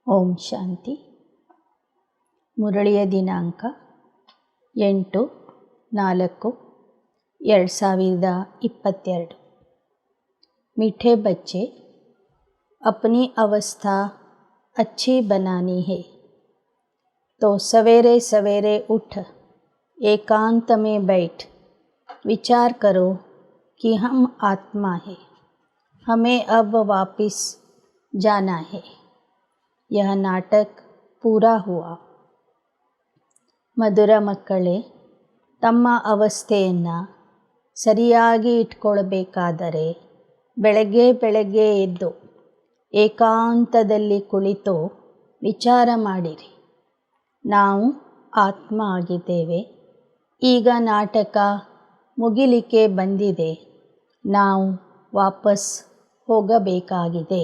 ಓಂ ಶಾಂತಿ. ಮುರಳಿಯ ದಿನಾಂಕ 8/4/2022। मीठे बच्चे, अपनी अवस्था अच्छी बनानी है तो सवेरे सवेरे उठ एकांत में बैठ विचार करो कि हम आत्मा है, हमें अब वापस जाना है। यह नाटक पूरा हुआ। ಮಧುರ ಮಕ್ಕಳೇ, ತಮ್ಮ ಅವಸ್ಥೆಯನ್ನು ಸರಿಯಾಗಿ ಇಟ್ಕೊಳ್ಬೇಕಾದರೆ ಬೆಳಗ್ಗೆ ಎದ್ದು ಏಕಾಂತದಲ್ಲಿ ಕುಳಿತು ವಿಚಾರ ಮಾಡಿರಿ. ನಾವು ಆತ್ಮ ಆಗಿದ್ದೇವೆ. ಈಗ ನಾಟಕ ಮುಗಿಲಿಕ್ಕೆ ಬಂದಿದೆ. ನಾವು ವಾಪಸ್ ಹೋಗಬೇಕಾಗಿದೆ.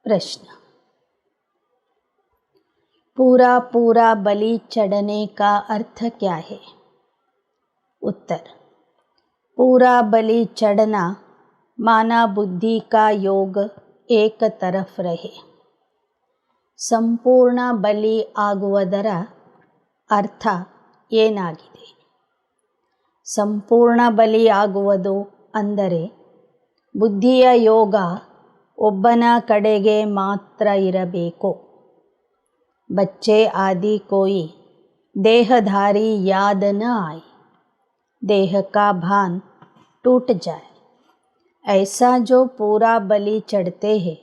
प्रश्न: पूरा बलि चढ़ने का अर्थ क्या है? उत्तर: पूरा बलि चढ़ना माना बुद्धि का योग एक तरफ रहे। ಸಂಪೂರ್ಣ ಬಲಿ ಆಗುವುದರ ಅರ್ಥ ಏನಾಗಿದೆ? ಸಂಪೂರ್ಣ ಬಲಿ ಆಗುವುದು ಅಂದರೆ ಬುದ್ಧಿಯ ಯೋಗ ಒಬ್ಬನ ಕಡೆಗೆ ಮಾತ್ರ ಇರಬೇಕು। बच्चे आदि कोई देहधारी याद न आए, देह का भान टूट जाए। ऐसा जो पूरा बलि चढ़ते हैं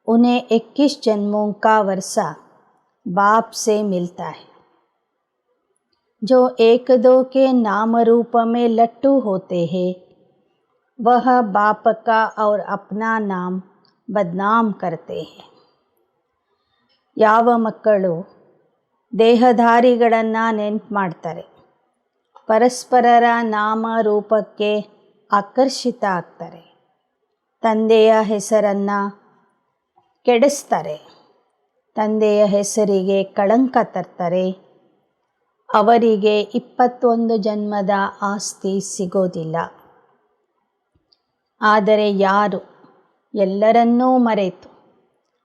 उन्हें 21 जन्मों का वर्षा बाप से मिलता है। जो एक दो के नाम रूप में लट्टू होते हैं वह बाप का और अपना नाम बदनाम करते हैं। ಯಾವ ಮಕ್ಕಳು ದೇಹಧಾರಿಗಳನ್ನು ನೆನಪು ಮಾಡ್ತಾರೆ, ಪರಸ್ಪರರ ನಾಮ ರೂಪಕ್ಕೆ ಆಕರ್ಷಿತ ಆಗ್ತಾರೆ, ತಂದೆಯ ಹೆಸರನ್ನು ಕೆಡಿಸ್ತಾರೆ, ತಂದೆಯ ಹೆಸರಿಗೆ ಕಳಂಕ ತರ್ತಾರೆ, ಅವರಿಗೆ 21 ಜನ್ಮದ ಆಸ್ತಿ ಸಿಗೋದಿಲ್ಲ। ಆದರೆ ಯಾರು ಎಲ್ಲರನ್ನೂ ಮರೆತು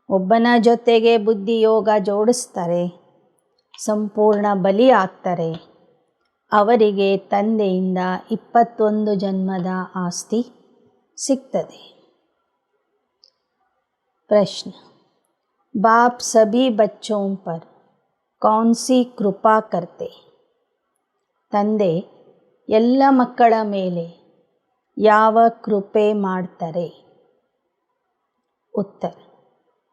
ಒಬ್ಬನ ಜೊತೆಗೆ ಬುದ್ಧಿಯೋಗ ಜೋಡಿಸ್ತಾರೆ, ಸಂಪೂರ್ಣ ಬಲಿ ಆಗ್ತಾರೆ, ಅವರಿಗೆ ತಂದೆಯಿಂದ 21 ಜನ್ಮದ ಆಸ್ತಿ ಸಿಗ್ತದೆ। प्रश्न: बाप सभी बच्चों पर कौन सी कृपा करते? ತಂದೆ ಎಲ್ಲ ಮಕ್ಕಳ ಮೇಲೆ ಯಾವ ಕೃಪೆ ಮಾಡ್ತಾರೆ? उत्तर: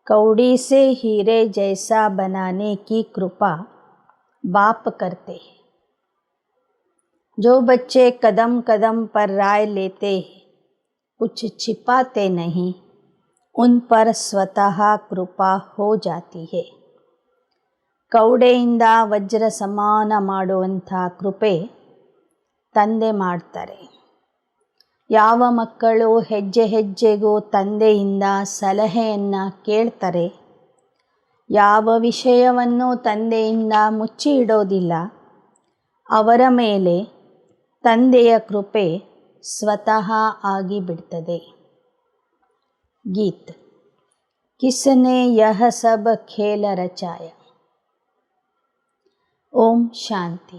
कौड़ी से हीरे जैसा बनाने की कृपा बाप करते हैं। जो बच्चे कदम कदम पर राय लेते हैं, कुछ छिपाते नहीं, उन पर स्वतः कृपा हो जाती है। ಕೌಡೆಯಿಂದ ವಜ್ರ ಸಮಾನ ಮಾಡುವಂಥ ಕೃಪೆ ತಂದೆ ಮಾಡ್ತಾರೆ। ಯಾವ ಮಕ್ಕಳು ಹೆಜ್ಜೆ ಹೆಜ್ಜೆಗೂ ತಂದೆಯಿಂದ ಸಲಹೆಯನ್ನು ಕೇಳ್ತಾರೆ, ಯಾವ ವಿಷಯವನ್ನು ತಂದೆಯಿಂದ ಮುಚ್ಚಿ ಇಡೋದಿಲ್ಲ, ಅವರ ಮೇಲೆ ತಂದೆಯ ಕೃಪೆ ಸ್ವತಃ ಆಗಿಬಿಡ್ತದೆ। ಗೀತ್: ಕಿಸನೆ ಯಹ ಸಬ್ ಖೇಲ ರಚಾಯ? ओम शांति।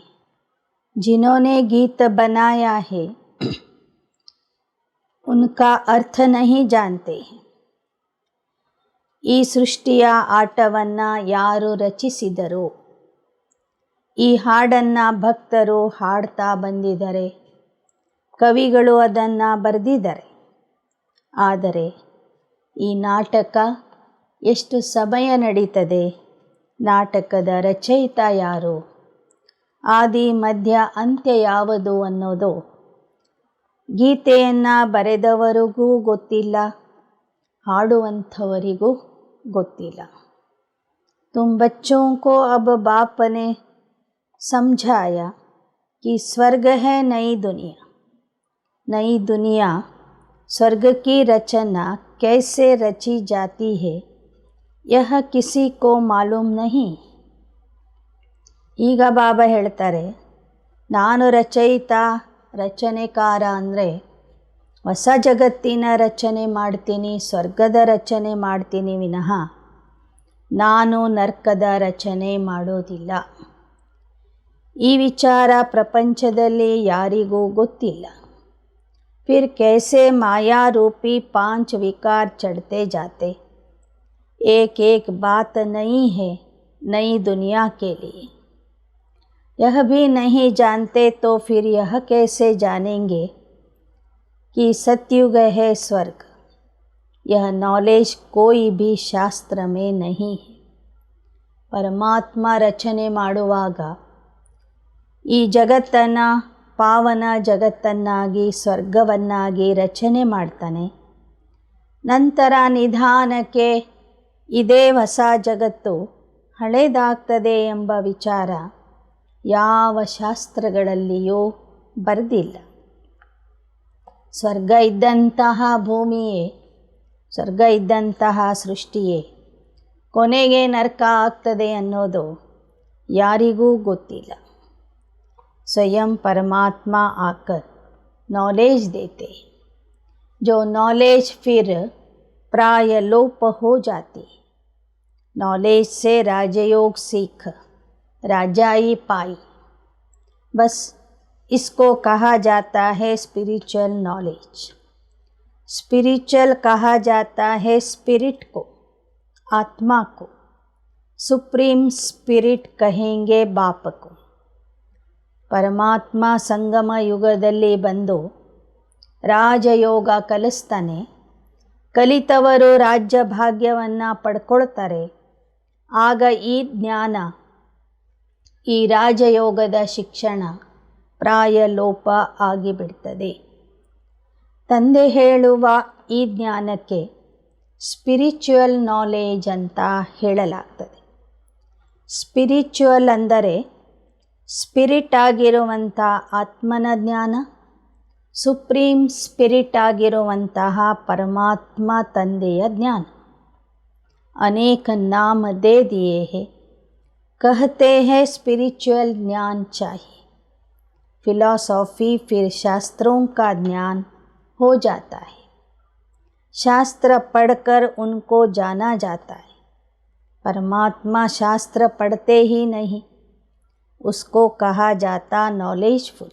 जिन्होंने गीत बनाया है उनका अर्थ नहीं जानते हैं। ಈ ಸೃಷ್ಟಿಯ ಆಟವನ್ನು ಯಾರು ರಚಿಸಿದರೋ, ಈ ಹಾಡನ್ನು ಭಕ್ತರು ಹಾಡ್ತಾ ಬಂದಿದ್ದಾರೆ, ಕವಿಗಳು ಅದನ್ನು ಬರೆದಿದ್ದಾರೆ। ಆದರೆ ಈ ನಾಟಕ ಎಷ್ಟು ಸಮಯ ನಡೀತದೆ, ನಾಟಕದ ರಚಯಿತ ಯಾರು, ಆದಿ ಮಧ್ಯ ಅಂತ್ಯ ಯಾವುದು ಅನ್ನೋದು ಗೀತೆಯನ್ನು ಬರೆದವರಿಗೂ ಗೊತ್ತಿಲ್ಲ, ಹಾಡುವಂಥವರಿಗೂ ಗೊತ್ತಿಲ್ಲ। तुम बच्चों को अब बाप ने समझाया कि स्वर्ग है नई दुनिया, स्वर्ग की रचना कैसे रची जाती है यह किसी को मालूम नहीं। ಈಗ ಬಾಬಾ ಹೇಳ್ತಾರೆ, ನಾನು ರಚನೆಕಾರ ಅಂದರೆ ಹೊಸ ಜಗತ್ತಿನ ರಚನೆ ಮಾಡ್ತೀನಿ, ಸ್ವರ್ಗದ ರಚನೆ ಮಾಡ್ತೀನಿ ವಿನಃ ನಾನು ನರ್ಕದ ರಚನೆ ಮಾಡೋದಿಲ್ಲ. ಈ ವಿಚಾರ ಪ್ರಪಂಚದಲ್ಲಿ ಯಾರಿಗೂ ಗೊತ್ತಿಲ್ಲ. फिर कैसे माया रूपी 5 विकार चढ़ते जाते. एक एक बात नई है नई दुनिया के लिए. यह भी नहीं जानते तो फिर यह कैसे जानेंगे कि सतयुग है स्वर्ग. यह नॉलेज कोई भी शास्त्र में नहीं है. परमात्मा रचने ಮಾಡುವಾಗ ಈ ಜಗತ್ತನ್ನು ಪಾವನ ಜಗತ್ತನ್ನಾಗಿ ಸ್ವರ್ಗವನ್ನಾಗಿ ರಚನೆ ಮಾಡ್ತಾನೆ. ನಂತರ ನಿಧಾನಕ್ಕೆ ಇದೇ ಹೊಸ ಜಗತ್ತು ಹಳೇದಾಗ್ತದೆ ಎಂಬ ವಿಚಾರ ಯಾವ ಶಾಸ್ತ್ರಗಳಲ್ಲಿಯೂ ಬರೆದಿಲ್ಲ. ಸ್ವರ್ಗ ಇದ್ದಂತಹ ಭೂಮಿಯೇ, ಸ್ವರ್ಗ ಇದ್ದಂತಹ ಸೃಷ್ಟಿಯೇ ಕೊನೆಗೆ ನರಕ ಆಗ್ತದೆ ಅನ್ನೋದು ಯಾರಿಗೂ ಗೊತ್ತಿಲ್ಲ. स्वयं परमात्मा आकर नॉलेज देते, जो नॉलेज फिर प्राय लोप हो जाती. नॉलेज से राजयोग सीख राजाई पाई. बस इसको कहा जाता है स्पिरिचुअल नॉलेज. स्पिरिचुअल कहा जाता है स्पिरिट को, आत्मा को. सुप्रीम स्पिरिट कहेंगे बाप को. ಪರಮಾತ್ಮ ಸಂಗಮ ಯುಗದಲ್ಲಿ ಬಂದು ರಾಜಯೋಗ ಕಲಿಸ್ತಾನೆ. ಕಲಿತವರು ರಾಜ್ಯ ಭಾಗ್ಯವನ್ನು ಪಡ್ಕೊಳ್ತಾರೆ. ಆಗ ಈ ಜ್ಞಾನ, ಈ ರಾಜಯೋಗದ ಶಿಕ್ಷಣ ಪ್ರಾಯ ಲೋಪ ಆಗಿಬಿಡ್ತದೆ. ತಂದೆ ಹೇಳುವ ಈ ಜ್ಞಾನಕ್ಕೆ ಸ್ಪಿರಿಚುವಲ್ ನಾಲೆಜ್ ಅಂತ ಹೇಳಲಾಗ್ತದೆ. ಸ್ಪಿರಿಚುವಲ್ ಅಂದರೆ ಸ್ಪಿರಿಟ್ ಆಗಿರುವಂಥ ಆತ್ಮನ ಜ್ಞಾನ, ಸುಪ್ರೀಂ ಸ್ಪಿರಿಟ್ ಆಗಿರುವಂತಹ ಪರಮಾತ್ಮ ತಂದೆಯ ಜ್ಞಾನ. ಅನೇಕ ನಾಮ दे दिए हैं, कहते हैं स्पिरिचुअल ज्ञान चाहिए. फिलॉसफी फिर शास्त्रों का ज्ञान हो जाता है. शास्त्र पढ़कर उनको जाना जाता है. परमात्मा शास्त्र पढ़ते ही नहीं, उसको कहा जाता नॉलेजफुल.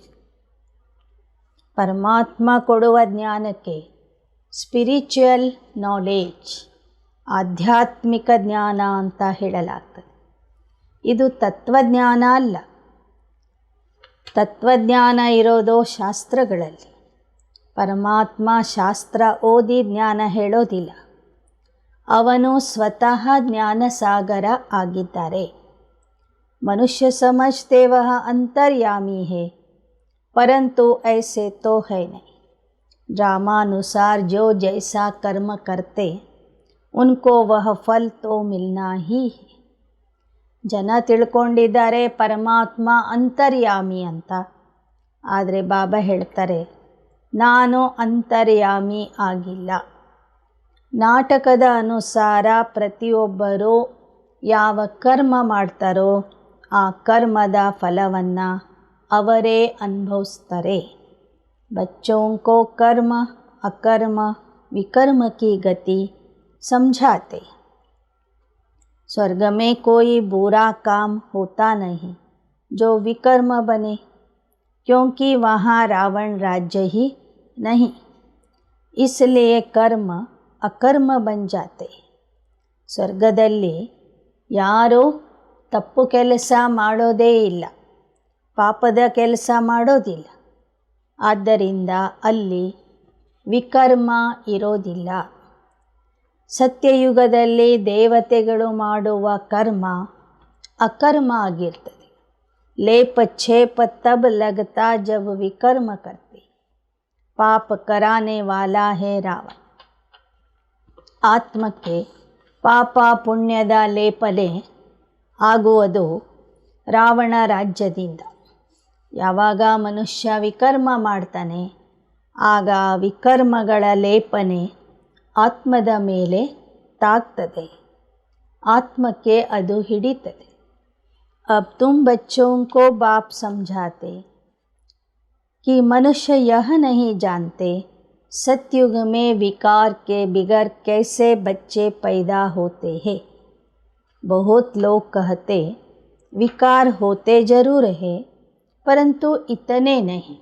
ಪರಮಾತ್ಮ ಕೊಡುವ ಜ್ಞಾನಕ್ಕೆ ಸ್ಪಿರಿಚುವಲ್ ನಾಲೆಜ್, ಆಧ್ಯಾತ್ಮಿಕ ಜ್ಞಾನ ಅಂತ ಹೇಳಲಾಗ್ತದೆ. ಇದು ತತ್ವಜ್ಞಾನ ಅಲ್ಲ. ತತ್ವಜ್ಞಾನ ಇರೋದು ಶಾಸ್ತ್ರಗಳಲ್ಲಿ. ಪರಮಾತ್ಮ ಶಾಸ್ತ್ರ ಓದಿ ಜ್ಞಾನ ಹೇಳೋದಿಲ್ಲ. ಅವನು ಸ್ವತಃ ಜ್ಞಾನಸಾಗರ ಆಗಿದ್ದಾರೆ. मनुष्य समझते वह अंतर्यामी है, परंतु ऐसे तो है नहीं. ड्रामानुसार जो जैसा कर्म करते उनको वह फल तो मिलना ही है. ಜನ ತಿಳ್ಕೊಂಡಿದ್ದಾರೆ ಪರಮಾತ್ಮ ಅಂತರ್ಯಾಮಿ ಅಂತ. ಆದರೆ ಬಾಬಾ ಹೇಳ್ತಾರೆ, ನಾನು ಅಂತರ್ಯಾಮಿ ಆಗಿಲ್ಲ. ನಾಟಕದ ಅನುಸಾರ ಪ್ರತಿಯೊಬ್ಬರೂ ಯಾವ ಕರ್ಮ ಮಾಡ್ತಾರೋ ಆ ಕರ್ಮದ ಫಲವನ್ನು ಅವರೇ ಅನುಭವಿಸ್ತಾರೆ. बच्चों को कर्म अकर्म विकर्म की गति समझाते. स्वर्ग में कोई बुरा काम होता नहीं जो विकर्म बने, क्योंकि वहाँ रावण राज्य ही नहीं. इसलिए कर्म अकर्म बन जाते. ಸ್ವರ್ಗದಲ್ಲಿ ಯಾರೂ ತಪ್ಪು ಕೆಲಸ ಮಾಡೋದೇ ಇಲ್ಲ, ಪಾಪದ ಕೆಲಸ ಮಾಡೋದಿಲ್ಲ. ಆದ್ದರಿಂದ ಅಲ್ಲಿ ವಿಕರ್ಮ ಇರೋದಿಲ್ಲ. ಸತ್ಯಯುಗದಲ್ಲಿ ದೇವತೆಗಳು ಮಾಡುವ ಕರ್ಮ ಅಕರ್ಮ ಆಗಿರ್ತದೆ. ಲೇಪ ಛೇಪ ತಬ್ ಲಗತಾ ಜಬ್ ವಿಕರ್ಮ ಕರ್ತೆ. ಪಾಪ ಕರಾನೆ ವಾಲಾ ಹೇ ರಾವಣ. ಆತ್ಮಕ್ಕೆ ಪಾಪ ಪುಣ್ಯದ ಲೇಪನೆ ಆಗುವುದು ರಾವಣ ರಾಜ್ಯದಿಂದ. ಯಾವಾಗ ಮನುಷ್ಯ ವಿಕರ್ಮ ಮಾಡ್ತಾನೆ ಆಗ ವಿಕರ್ಮಗಳ ಲೇಪನೆ ಆತ್ಮದ ಮೇಲೆ ತಾಗ್ತದೆ, ಆತ್ಮಕ್ಕೆ ಅದು ಹಿಡಿತದೆ. अब तुम बच्चों को बाप समझाते कि मनुष्य यह नहीं जानते सतयुग में विकार के बिगर कैसे बच्चे पैदा होते हैं. बहुत लोग कहते विकार होते जरूर है परंतु इतने नहीं।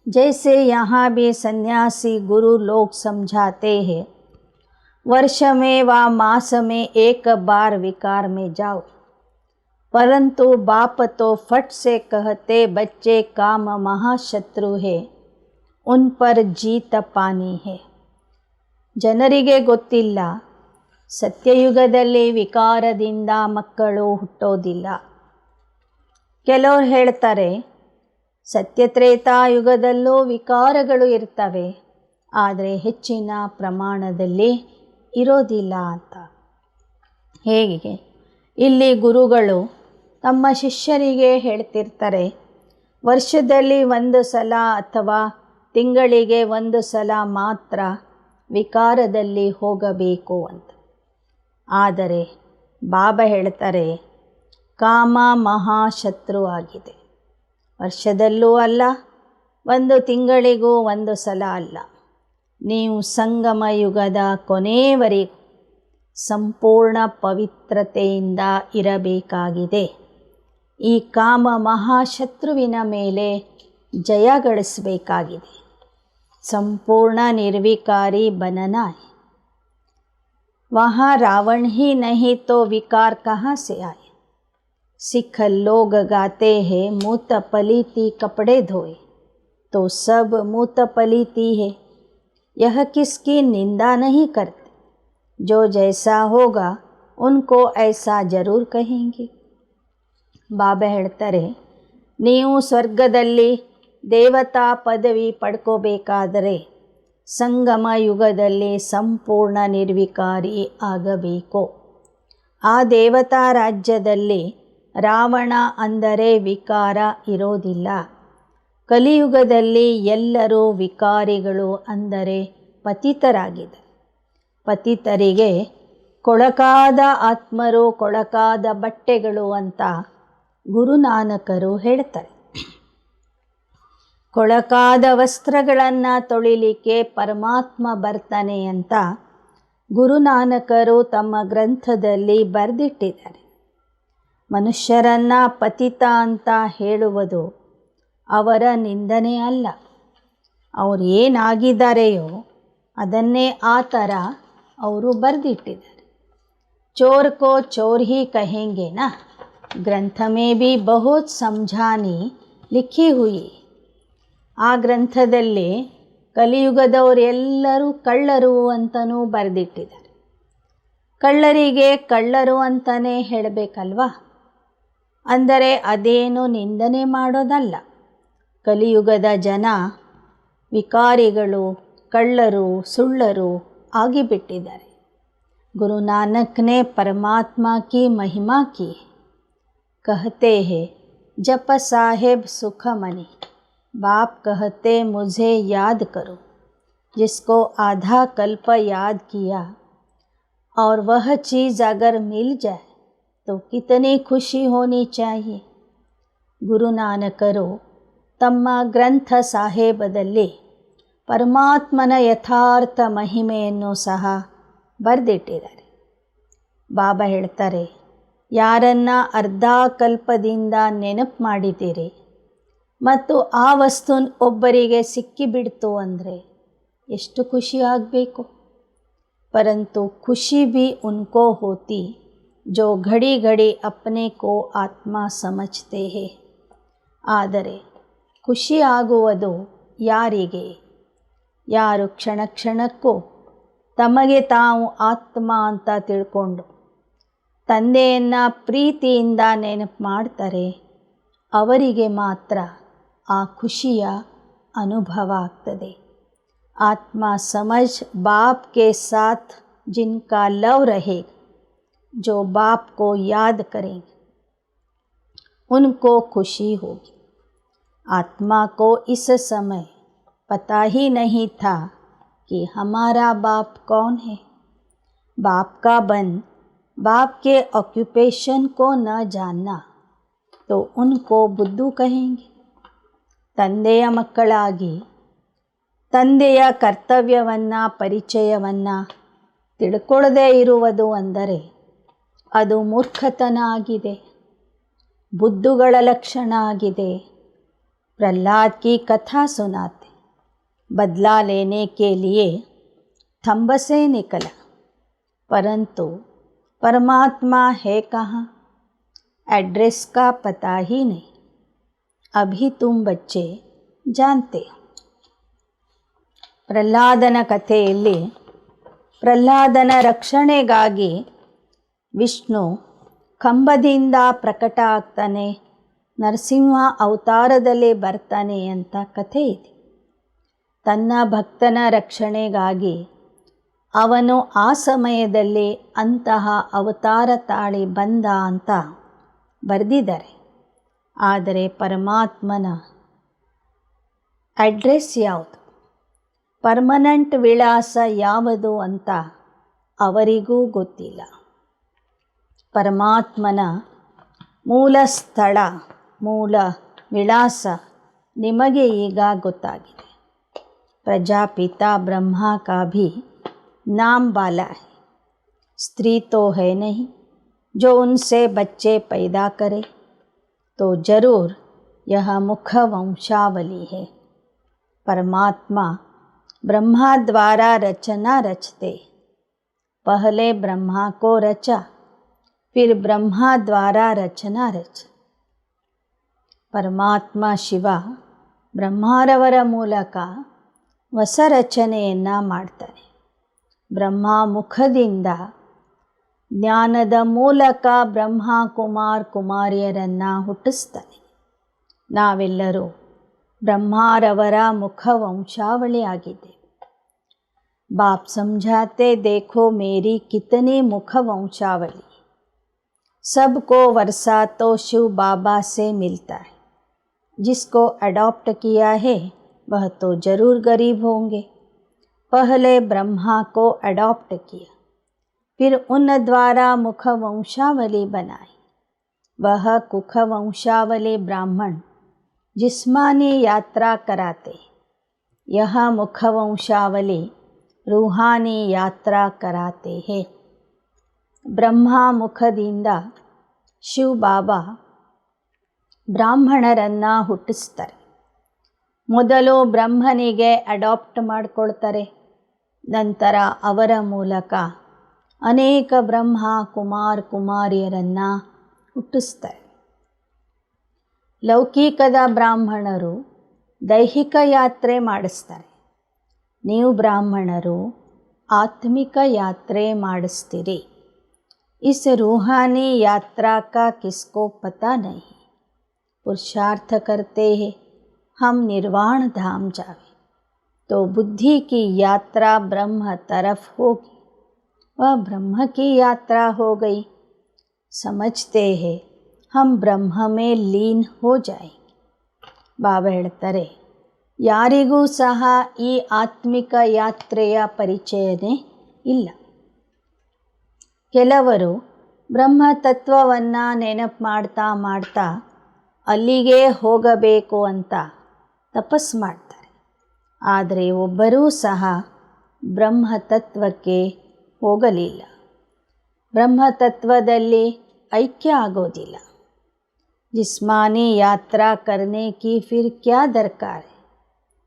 जैसे यहाँ भी सन्यासी गुरु लोग समझाते हैं, वर्ष में व मास में एक बार विकार में जाओ, परंतु बाप तो फट से कहते बच्चे काम महाशत्रु है, उन पर जीत पानी है। ಜನರಿಗೆ ಗೊತ್ತಿಲ್ಲ, ಸತ್ಯಯುಗದಲ್ಲಿ ವಿಕಾರದಿಂದ ಮಕ್ಕಳು ಹುಟ್ಟೋದಿಲ್ಲ. ಕೆಲವರು ಹೇಳ್ತಾರೆ ಸತ್ಯತ್ರೇತಾಯುಗದಲ್ಲೂ ವಿಕಾರಗಳು ಇರ್ತವೆ, ಆದರೆ ಹೆಚ್ಚಿನ ಪ್ರಮಾಣದಲ್ಲಿ ಇರೋದಿಲ್ಲ ಅಂತ. ಹೇಗೆ ಇಲ್ಲಿ ಗುರುಗಳು ತಮ್ಮ ಶಿಷ್ಯರಿಗೆ ಹೇಳ್ತಿರ್ತಾರೆ, ವರ್ಷದಲ್ಲಿ ಒಂದು ಸಲ ಅಥವಾ ತಿಂಗಳಿಗೆ ಒಂದು ಸಲ ಮಾತ್ರ ವಿಕಾರದಲ್ಲಿ ಹೋಗಬೇಕು ಅಂತ. ಆದರೆ ಬಾಬಾ ಹೇಳ್ತಾರೆ ಕಾಮ ಮಹಾಶತ್ರು ಆಗಿದೆ. ವರ್ಷದಲ್ಲೂ ಅಲ್ಲ, ಒಂದು ತಿಂಗಳಿಗೂ ಒಂದು ಸಲ ಅಲ್ಲ, ನೀವು ಸಂಗಮ ಯುಗದ ಕೊನೆಯವರೆಗೂ ಸಂಪೂರ್ಣ ಪವಿತ್ರತೆಯಿಂದ ಇರಬೇಕಾಗಿದೆ. ಈ ಕಾಮ ಮಹಾಶತ್ರುವಿನ ಮೇಲೆ ಜಯ ಗಳಿಸಬೇಕಾಗಿದೆ. संपूर्ण निर्विकारी बनना है। वहाँ रावण ही नहीं तो विकार कहाँ से आए। सिख लोग गाते हैं मूत पलीती कपड़े धोए, तो सब मूत पलीती है। यह किसकी निंदा नहीं करते, जो जैसा होगा उनको ऐसा जरूर कहेंगे. ಬಾಬಾ ಹೇಳ್ತಾರೆ, ನೀವು ಸ್ವರ್ಗದಲ್ಲಿ ದೇವತಾ ಪದವಿ ಪಡ್ಕೋಬೇಕಾದರೆ ಸಂಗಮ ಯುಗದಲ್ಲಿ ಸಂಪೂರ್ಣ ನಿರ್ವಿಕಾರಿ ಆಗಬೇಕು. ಆ ದೇವತಾ ರಾಜ್ಯದಲ್ಲಿ ರಾವಣ ಅಂದರೆ ವಿಕಾರ ಇರೋದಿಲ್ಲ. ಕಲಿಯುಗದಲ್ಲಿ ಎಲ್ಲರೂ ವಿಕಾರಿಗಳು ಅಂದರೆ ಪತಿತರಾಗಿದೆ. ಪತಿತರಿಗೆ ಕೊಳಕಾದ ಆತ್ಮರು, ಕೊಳಕಾದ ಬಟ್ಟೆಗಳು ಅಂತ ಗುರುನಾನಕರು ಹೇಳ್ತಾರೆ. ಕೊಳಕಾದ ವಸ್ತ್ರಗಳನ್ನು ತೊಳಿಲಿಕ್ಕೆ ಪರಮಾತ್ಮ ಬರ್ತಾನೆ ಅಂತ ಗುರುನಾನಕರು ತಮ್ಮ ಗ್ರಂಥದಲ್ಲಿ ಬರೆದಿಟ್ಟಿದ್ದಾರೆ. ಮನುಷ್ಯರನ್ನು ಪತಿತ ಅಂತ ಹೇಳುವುದು ಅವರ ನಿಂದನೆ ಅಲ್ಲ. ಅವರು ಏನಾಗಿದ್ದಾರೆಯೋ ಅದನ್ನೇ ಆ ಥರ ಅವರು ಬರೆದಿಟ್ಟಿದ್ದಾರೆ. चोर को चोर ही कहेंगे ना, ग्रंथ में भी बहुत समझानी लिखी हुई. ಆ ಗ್ರಂಥದಲ್ಲಿ ಕಲಿಯುಗದವರೆಲ್ಲರೂ ಕಳ್ಳರು ಅಂತಲೂ ಬರೆದಿಟ್ಟಿದ್ದಾರೆ. ಕಳ್ಳರಿಗೆ ಕಳ್ಳರು ಅಂತಲೇ ಹೇಳಬೇಕಲ್ವಾ? ಅಂದರೆ ಅದೇನು ನಿಂದನೆ ಮಾಡೋದಲ್ಲ. ಕಲಿಯುಗದ ಜನ ವಿಕಾರಿಗಳು, ಕಳ್ಳರು, ಸುಳ್ಳರು ಆಗಿಬಿಟ್ಟಿದ್ದಾರೆ. गुरु नानक ने परमात्मा की महिमा की. कहते हैं जप साहेब सुखमणि, बाप कहते मुझे याद करो. जिसको आधा कल्प याद किया और वह चीज़ अगर मिल जाए तो कितनी खुशी होनी चाहिए. गुरु ನಾನಕರು ತಮ್ಮ ಗ್ರಂಥ ಸಾಹೇಬದಲ್ಲಿ ಪರಮಾತ್ಮನ ಯಥಾರ್ಥ ಮಹಿಮೆಯನ್ನು ಸಹ ಬರೆದಿಟ್ಟಿದ್ದಾರೆ. ಬಾಬಾ ಹೇಳ್ತಾರೆ, ಯಾರನ್ನ ಅರ್ಧ ಕಲ್ಪದಿಂದ ನೆನಪು ಮಾಡಿದ್ದೀರಿ ಮತ್ತು ಆ ವಸ್ತು ಒಬ್ಬರಿಗೆ ಸಿಕ್ಕಿಬಿಡ್ತು ಅಂದರೆ ಎಷ್ಟು ಖುಷಿ ಆಗಬೇಕು. ಪರಂತು ಖುಷಿ भी उनको होती जो घड़ी घड़ी अपने को ಆತ್ಮ ಸಮಜ್ತೆ ಹೇ. ಆದರೆ ಖುಷಿ ಆಗುವುದು ಯಾರಿಗೆ? ಯಾರು ಕ್ಷಣ ಕ್ಷಣಕ್ಕೂ ತಮಗೆ ತಾವು ಆತ್ಮ ಅಂತ ತಿಳ್ಕೊಂಡು ತಂದೆಯನ್ನು ಪ್ರೀತಿಯಿಂದ ನೆನಪು ಮಾಡ್ತಾರೆ, ಅವರಿಗೆ ಮಾತ್ರ ಆ ಖುಷಿಯ ಅನುಭವ ಆಗ್ತದೆ. ಆತ್ಮ ಸಮझ बाप के साथ जिनका लव रहेगा, जो बाप को याद करेंगे उनको खुशी होगी. आत्मा को इस समय पता ही नहीं था कि हमारा बाप कौन है. बाप का बन, बाप के ऑक्यूपेशन को न जानना तो उनको बुद्धू कहेंगे. ತಂದೆಯ ಮಕ್ಕಳಾಗಿ ತಂದೆಯ ಕರ್ತವ್ಯವನ್ನು ಪರಿಚಯವನ್ನು ತಿಳ್ಕೊಳ್ಳದೇ ಇರುವುದು ಅಂದರೆ ಅದು ಮೂರ್ಖತನ ಆಗಿದೆ, ಬುದ್ಧುಗಳ ಲಕ್ಷಣ ಆಗಿದೆ। प्रहलाद की कथा सुनाते, बदला लेने के लिए थंब से निकला, परंतु परमात्मा है कहाँ, एड्रेस का पता ही नहीं। अभी तुम बच्चे जानते हो। ಪ್ರಹ್ಲಾದನ ಕಥೆಯಲ್ಲಿ ಪ್ರಹ್ಲಾದನ ರಕ್ಷಣೆಗಾಗಿ ವಿಷ್ಣು ಕಂಬದಿಂದ ಪ್ರಕಟ ಆಗ್ತಾನೆ, ನರಸಿಂಹ ಅವತಾರದಲ್ಲಿ ಬರ್ತಾನೆ ಅಂತ ಕಥೆ ಇದೆ। ತನ್ನ ಭಕ್ತನ ರಕ್ಷಣೆಗಾಗಿ ಅವನು ಆ ಸಮಯದಲ್ಲಿ ಅಂತಹ ಅವತಾರ ತಾಳಿ ಬಂದ ಅಂತ ಬರೆದಿದ್ದಾರೆ। ಆದರೆ ಪರಮಾತ್ಮನ ಅಡ್ರೆಸ್ ಯಾವುದು, ಪರ್ಮನೆಂಟ್ ವಿಳಾಸ ಯಾವುದು ಅಂತ ಅವರಿಗೂ ಗೊತ್ತಿಲ್ಲ। ಪರಮಾತ್ಮನ ಮೂಲ ಸ್ಥಳ, ಮೂಲ ವಿಳಾಸ ನಿಮಗೆ ಈಗ ಗೊತ್ತಾಗಿದೆ। ಪ್ರಜಾಪಿತಾ ಬ್ರಹ್ಮ का भी नाम बाला है, स्त्री तो है नहीं जो उनसे बच्चे पैदा करे, तो जरूर यह मुख वंशावली है। परमात्मा ब्रह्मा द्वारा रचना रचते, पहले ब्रह्मा को रचा, फिर ब्रह्मा द्वारा रचना रच। ಪರಮಾತ್ಮ ಶಿವ ಬ್ರಹ್ಮರವರ ಮೂಲಕ ಹೊಸ ರಚನೆಯನ್ನು ಮಾಡ್ತಾನೆ। ಬ್ರಹ್ಮ ಮುಖದಿಂದ ಜ್ಞಾನದ ಮೂಲಕ ಬ್ರಹ್ಮ ಕುಮಾರ್ ಕುಮಾರಿಯರನ್ನು ಹುಟ್ಟಿಸ್ತಾನೆ। ನಾವೆಲ್ಲರೂ ಬ್ರಹ್ಮರವರ ಮುಖ ವಂಶಾವಳಿ ಆಗಿದ್ದೇವೆ। बाप समझाते, देखो मेरी कितनी मुख वंशावली, सबको वर्षा तो शिव बाबा से मिलता है, जिसको अडॉप्ट किया है वह तो ज़रूर गरीब होंगे। पहले ब्रह्मा को अडॉप्ट किया, फिर उन द्वारा मुख वंशावली बनाई। वह कुख वंशावली ब्राह्मण जिस्मानी यात्रा कराते, यह मुख वंशावली रूहानी यात्रा कराते हैं। ಬ್ರಹ್ಮ ಮುಖದಿಂದ ಶಿವ ಬಾಬಾ ಬ್ರಾಹ್ಮಣರನ್ನು ಹುಟ್ಟಿಸ್ತಾರೆ। ಮೊದಲು ಬ್ರಹ್ಮನಿಗೆ ಅಡಾಪ್ಟ್ ಮಾಡಿಕೊಳ್ತಾರೆ, ನಂತರ ಅವರ ಮೂಲಕ ಅನೇಕ ಬ್ರಹ್ಮ ಕುಮಾರ್ ಕುಮಾರಿಯರನ್ನು ಹುಟ್ಟಿಸ್ತಾರೆ। ಲೌಕಿಕದ ಬ್ರಾಹ್ಮಣರು ದೈಹಿಕ ಯಾತ್ರೆ ಮಾಡಿಸ್ತಾರೆ, ನೀವು ಬ್ರಾಹ್ಮಣರು ಆತ್ಮಿಕ ಯಾತ್ರೆ ಮಾಡಿಸ್ತೀರಿ। इस रूहानी यात्रा का किसको पता नहीं, पुरुषार्थ करते हैं हम निर्वाण धाम जावे, तो बुद्धि की यात्रा ब्रह्म तरफ होगी, वह ब्रह्म की यात्रा हो गई। समझते हैं हम ब्रह्म में लीन हो जाएंगे। ಬಾಬಾ ಹೇಳ್ತಾರೆ, ಯಾರಿಗೂ ಸಹ ಈ ಆತ್ಮಿಕ ಯಾತ್ರೆಯ ಪರಿಚಯನೇ ಇಲ್ಲ। ಕೆಲವರು ಬ್ರಹ್ಮತತ್ವವನ್ನು ನೆನಪು ಮಾಡ್ತಾ ಮಾಡ್ತಾ ಅಲ್ಲಿಗೆ ಹೋಗಬೇಕು ಅಂತ ತಪಸ್ಸು ಮಾಡ್ತಾರೆ, ಆದರೆ ಒಬ್ಬರೂ ಸಹ ಬ್ರಹ್ಮತತ್ವಕ್ಕೆ ಹೋಗಲಿಲ್ಲ, ಬ್ರಹ್ಮತತ್ವದಲ್ಲಿ ಐಕ್ಯ ಆಗೋದಿಲ್ಲ। जिस्मानी यात्रा करने की फिर क्या दरकार है,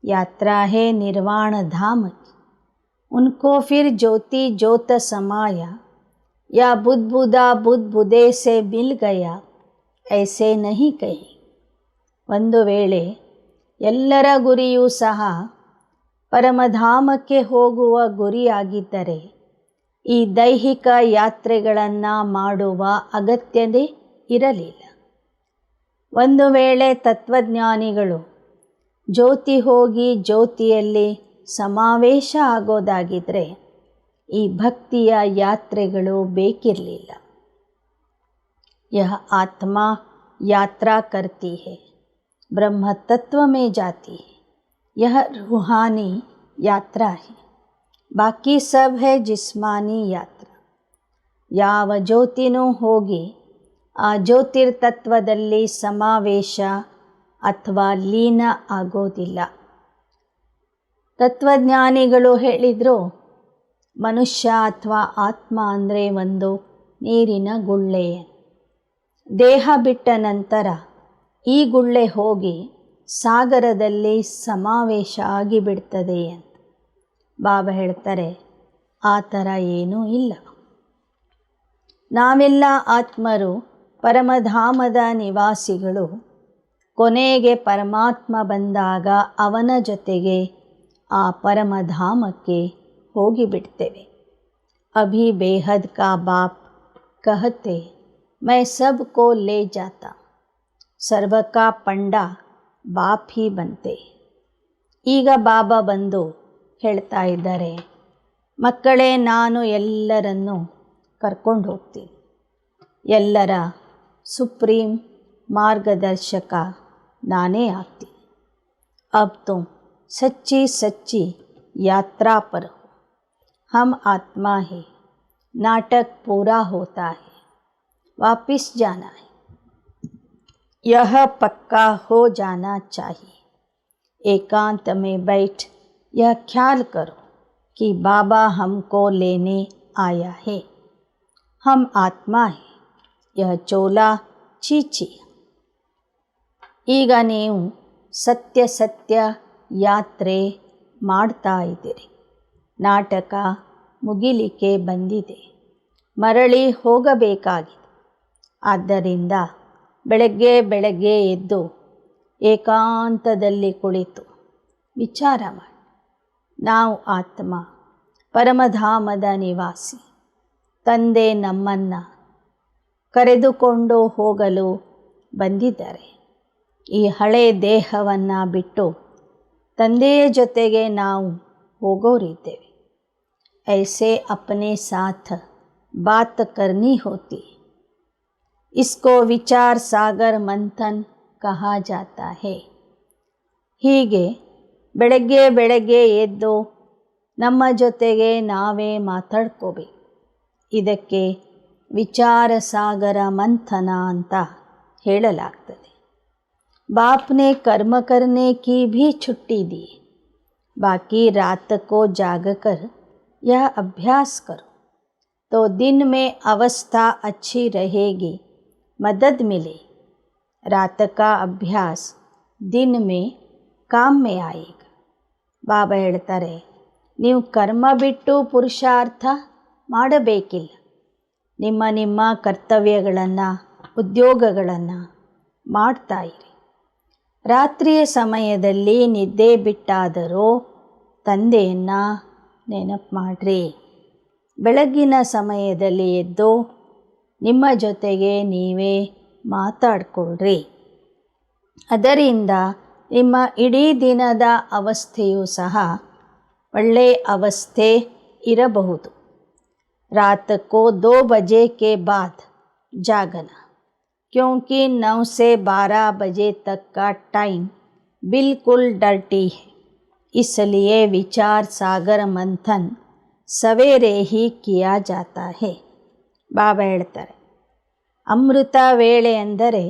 यात्रा है निर्वाण धाम की। उनको फिर ज्योति ज्योत समाया या बुद्बुदा बुद्बुदे से मिल गया, ऐसे नहीं कहे। ಒಂದು ವೇಳೆ ಎಲ್ಲರ ಗುರಿಯೂ ಸಹ ಪರಮಧಾಮಕ್ಕೆ ಹೋಗುವ ಗುರಿಯಾಗಿದ್ದರೆ ಈ ದೈಹಿಕ ಯಾತ್ರೆಗಳನ್ನು ಮಾಡುವ ಅಗತ್ಯತೆ ಇರಲಿಲ್ಲ। ಒಂದು ವೇಳೆ ತತ್ವಜ್ಞಾನಿಗಳು ಜ್ಯೋತಿ ಹೋಗಿ ಜ್ಯೋತಿಯಲ್ಲಿ ಸಮಾವೇಶ ಆಗೋದಾಗಿದ್ದರೆ ಈ ಭಕ್ತಿಯ ಯಾತ್ರೆಗಳು ಬೇಕಿರಲಿಲ್ಲ। ಯಹ ಆತ್ಮ ಯಾತ್ರಾ ಕರ್ತಿ ಹೈ, ಬ್ರಹ್ಮ ತತ್ವ ಮೇ ಜಾತಿ ಹೈ, ಯಹ ರೂಹಾನಿ ಯಾತ್ರಾ ಹೈ, ಬಾಕಿ ಸಬ್ ಹೈ ಜಿಸ್ಮಾನಿ ಯಾತ್ರಾ। ಯಾವ ಜ್ಯೋತಿನೂ ಹೋಗಿ ಆ ಜ್ಯೋತಿರ್ತತ್ವದಲ್ಲಿ ಸಮಾವೇಶ ಅಥವಾ ಲೀನ ಆಗೋದಿಲ್ಲ। ತತ್ವಜ್ಞಾನಿಗಳು ಹೇಳಿದರು, ಮನುಷ್ಯ ಅಥವಾ ಆತ್ಮ ಅಂದರೆ ಒಂದು ನೀರಿನ ಗುಳ್ಳೆ. ದೇಹ ಬಿಟ್ಟ ನಂತರ ಈ ಗುಳ್ಳೆ ಹೋಗಿ ಸಾಗರದಲ್ಲಿ ಸಮಾವೇಶ ಆಗಿಬಿಡ್ತದೆ ಅಂತ ಬಾಬಾ ಹೇಳ್ತಾರೆ. ಆ ಥರ ಏನೂ ಇಲ್ಲ. ನಾವೆಲ್ಲ ಆತ್ಮರು ಪರಮಧಾಮದ ನಿವಾಸಿಗಳು. ಕೊನೆಗೆ ಪರಮಾತ್ಮ ಬಂದಾಗ ಅವನ ಜೊತೆಗೆ ಆ ಪರಮಧಾಮಕ್ಕೆ ಹೋಗಿಬಿಡ್ತೇವೆ. ಅಭಿ ಬೇಹದ್ ಕಾ ಬಾಪ್ ಕಹತೆ ಮೈ ಸಬ್ ಕೋ ಲೇ ಜಾತಾ, ಸರ್ವ ಕಾ ಪಂಡ ಬಾಪ್ ಹಿ ಬಂತೆ. ಈಗ ಬಾಬಾ ಬಂದು ಹೇಳ್ತಾ ಇದ್ದಾರೆ, ಮಕ್ಕಳೇ, ನಾನು ಎಲ್ಲರನ್ನೂ ಕರ್ಕೊಂಡು ಹೋಗ್ತೀನಿ. ಎಲ್ಲರ ಸುಪ್ರೀಂ ಮಾರ್ಗದರ್ಶಕ ನಾನೇ ಆಗ್ತೀನಿ. ಅಬ್ ತುಮ್ ಸಚ್ಚಿ ಸಚ್ಚಿ ಯಾತ್ರಾ ಪರ್ ಹೋ. हम आत्मा है, नाटक पूरा होता है, वापिस जाना है, यह पक्का हो जाना चाहिए. एकांत में बैठ यह ख्याल करो कि बाबा हमको लेने आया है. हम आत्मा है, यह चोला चीची. ಈಗ ನೀವು ಸತ್ಯ ಸತ್ಯ ಯಾತ್ರೆ ಮಾಡ್ತಾ ಇದ್ದೀರಿ. ನಾಟಕ ಮುಗಿಲಿಕ್ಕೆ ಬಂದಿದೆ, ಮರಳಿ ಹೋಗಬೇಕಾಗಿದೆ. ಆದ್ದರಿಂದ ಬೆಳಗ್ಗೆ ಎದ್ದು ಏಕಾಂತದಲ್ಲಿ ಕುಳಿತು ವಿಚಾರ ಮಾಡಿ, ನಾವು ಆತ್ಮ ಪರಮಧಾಮದ ನಿವಾಸಿ. ತಂದೆ ನಮ್ಮನ್ನು ಕರೆದುಕೊಂಡು ಹೋಗಲು ಬಂದಿದ್ದಾರೆ. ಈ ಹಳೆ ದೇಹವನ್ನು ಬಿಟ್ಟು ತಂದೆಯ ಜೊತೆಗೆ ನಾವು ಹೋಗೋರಿದ್ದೇವೆ. ऐसे अपने साथ बात करनी होती. इसको विचार सागर मंथन कहा जाता है. ಹೀಗೆ ಬೆಳಗ್ಗೆ ಎದ್ದು ನಮ್ಮ ಜೊತೆಗೆ ನಾವೇ ಮಾತಾಡ್ಕೋಬೇಕು. ಇದಕ್ಕೆ ವಿಚಾರ ಸಾಗರ ಮಂಥನ ಅಂತ ಹೇಳಲಾಗ್ತದೆ. बाप ने कर्म करने की भी छुट्टी दी. बाकी रात को जागकर यह अभ्यास करो तो दिन में अवस्था अच्छी रहेगी, मदद मिले. रात का अभ्यास दिन में काम में आएगा. ಬಾಬಾ ಹೇಳ್ತಾರೆ, ನೀವು ಕರ್ಮ ಬಿಟ್ಟು ಪುರುಷಾರ್ಥ ಮಾಡಬೇಕಿಲ್ಲ. ನಿಮ್ಮ ಕರ್ತವ್ಯಗಳನ್ನು ಉದ್ಯೋಗಗಳನ್ನು ಮಾಡ್ತಾ ಇರಿ. ರಾತ್ರಿಯ ಸಮಯದಲ್ಲಿ ನಿದ್ದೆ ಬಿಟ್ಟಾದರೂ ತಂದೆಯನ್ನು ನೆನಪು ಮಾಡಿರಿ. ಬೆಳಗ್ಗಿನ ಸಮಯದಲ್ಲಿ ಎದ್ದು ನಿಮ್ಮ ಜೊತೆಗೆ ನೀವೇ ಮಾತಾಡಿಕೊಳ್ಳ್ರಿ. ಅದರಿಂದ ನಿಮ್ಮ ಇಡೀ ದಿನದ ಅವಸ್ಥೆಯೂ ಸಹ ಒಳ್ಳೆಯ ಅವಸ್ಥೆ ಇರಬಹುದು. रात को 2 बजे के बाद जागना, क्योंकि 9 से 12 बजे तक का टाइम बिल्कुल डर्टी है. इसलिए विचार सागर मंथन सवेरे ही किया जाता है. ಬಾಬಾ ಹೇಳ್ತಾರೆ, ಅಮೃತ ವೇಳೆ ಅಂದರೆ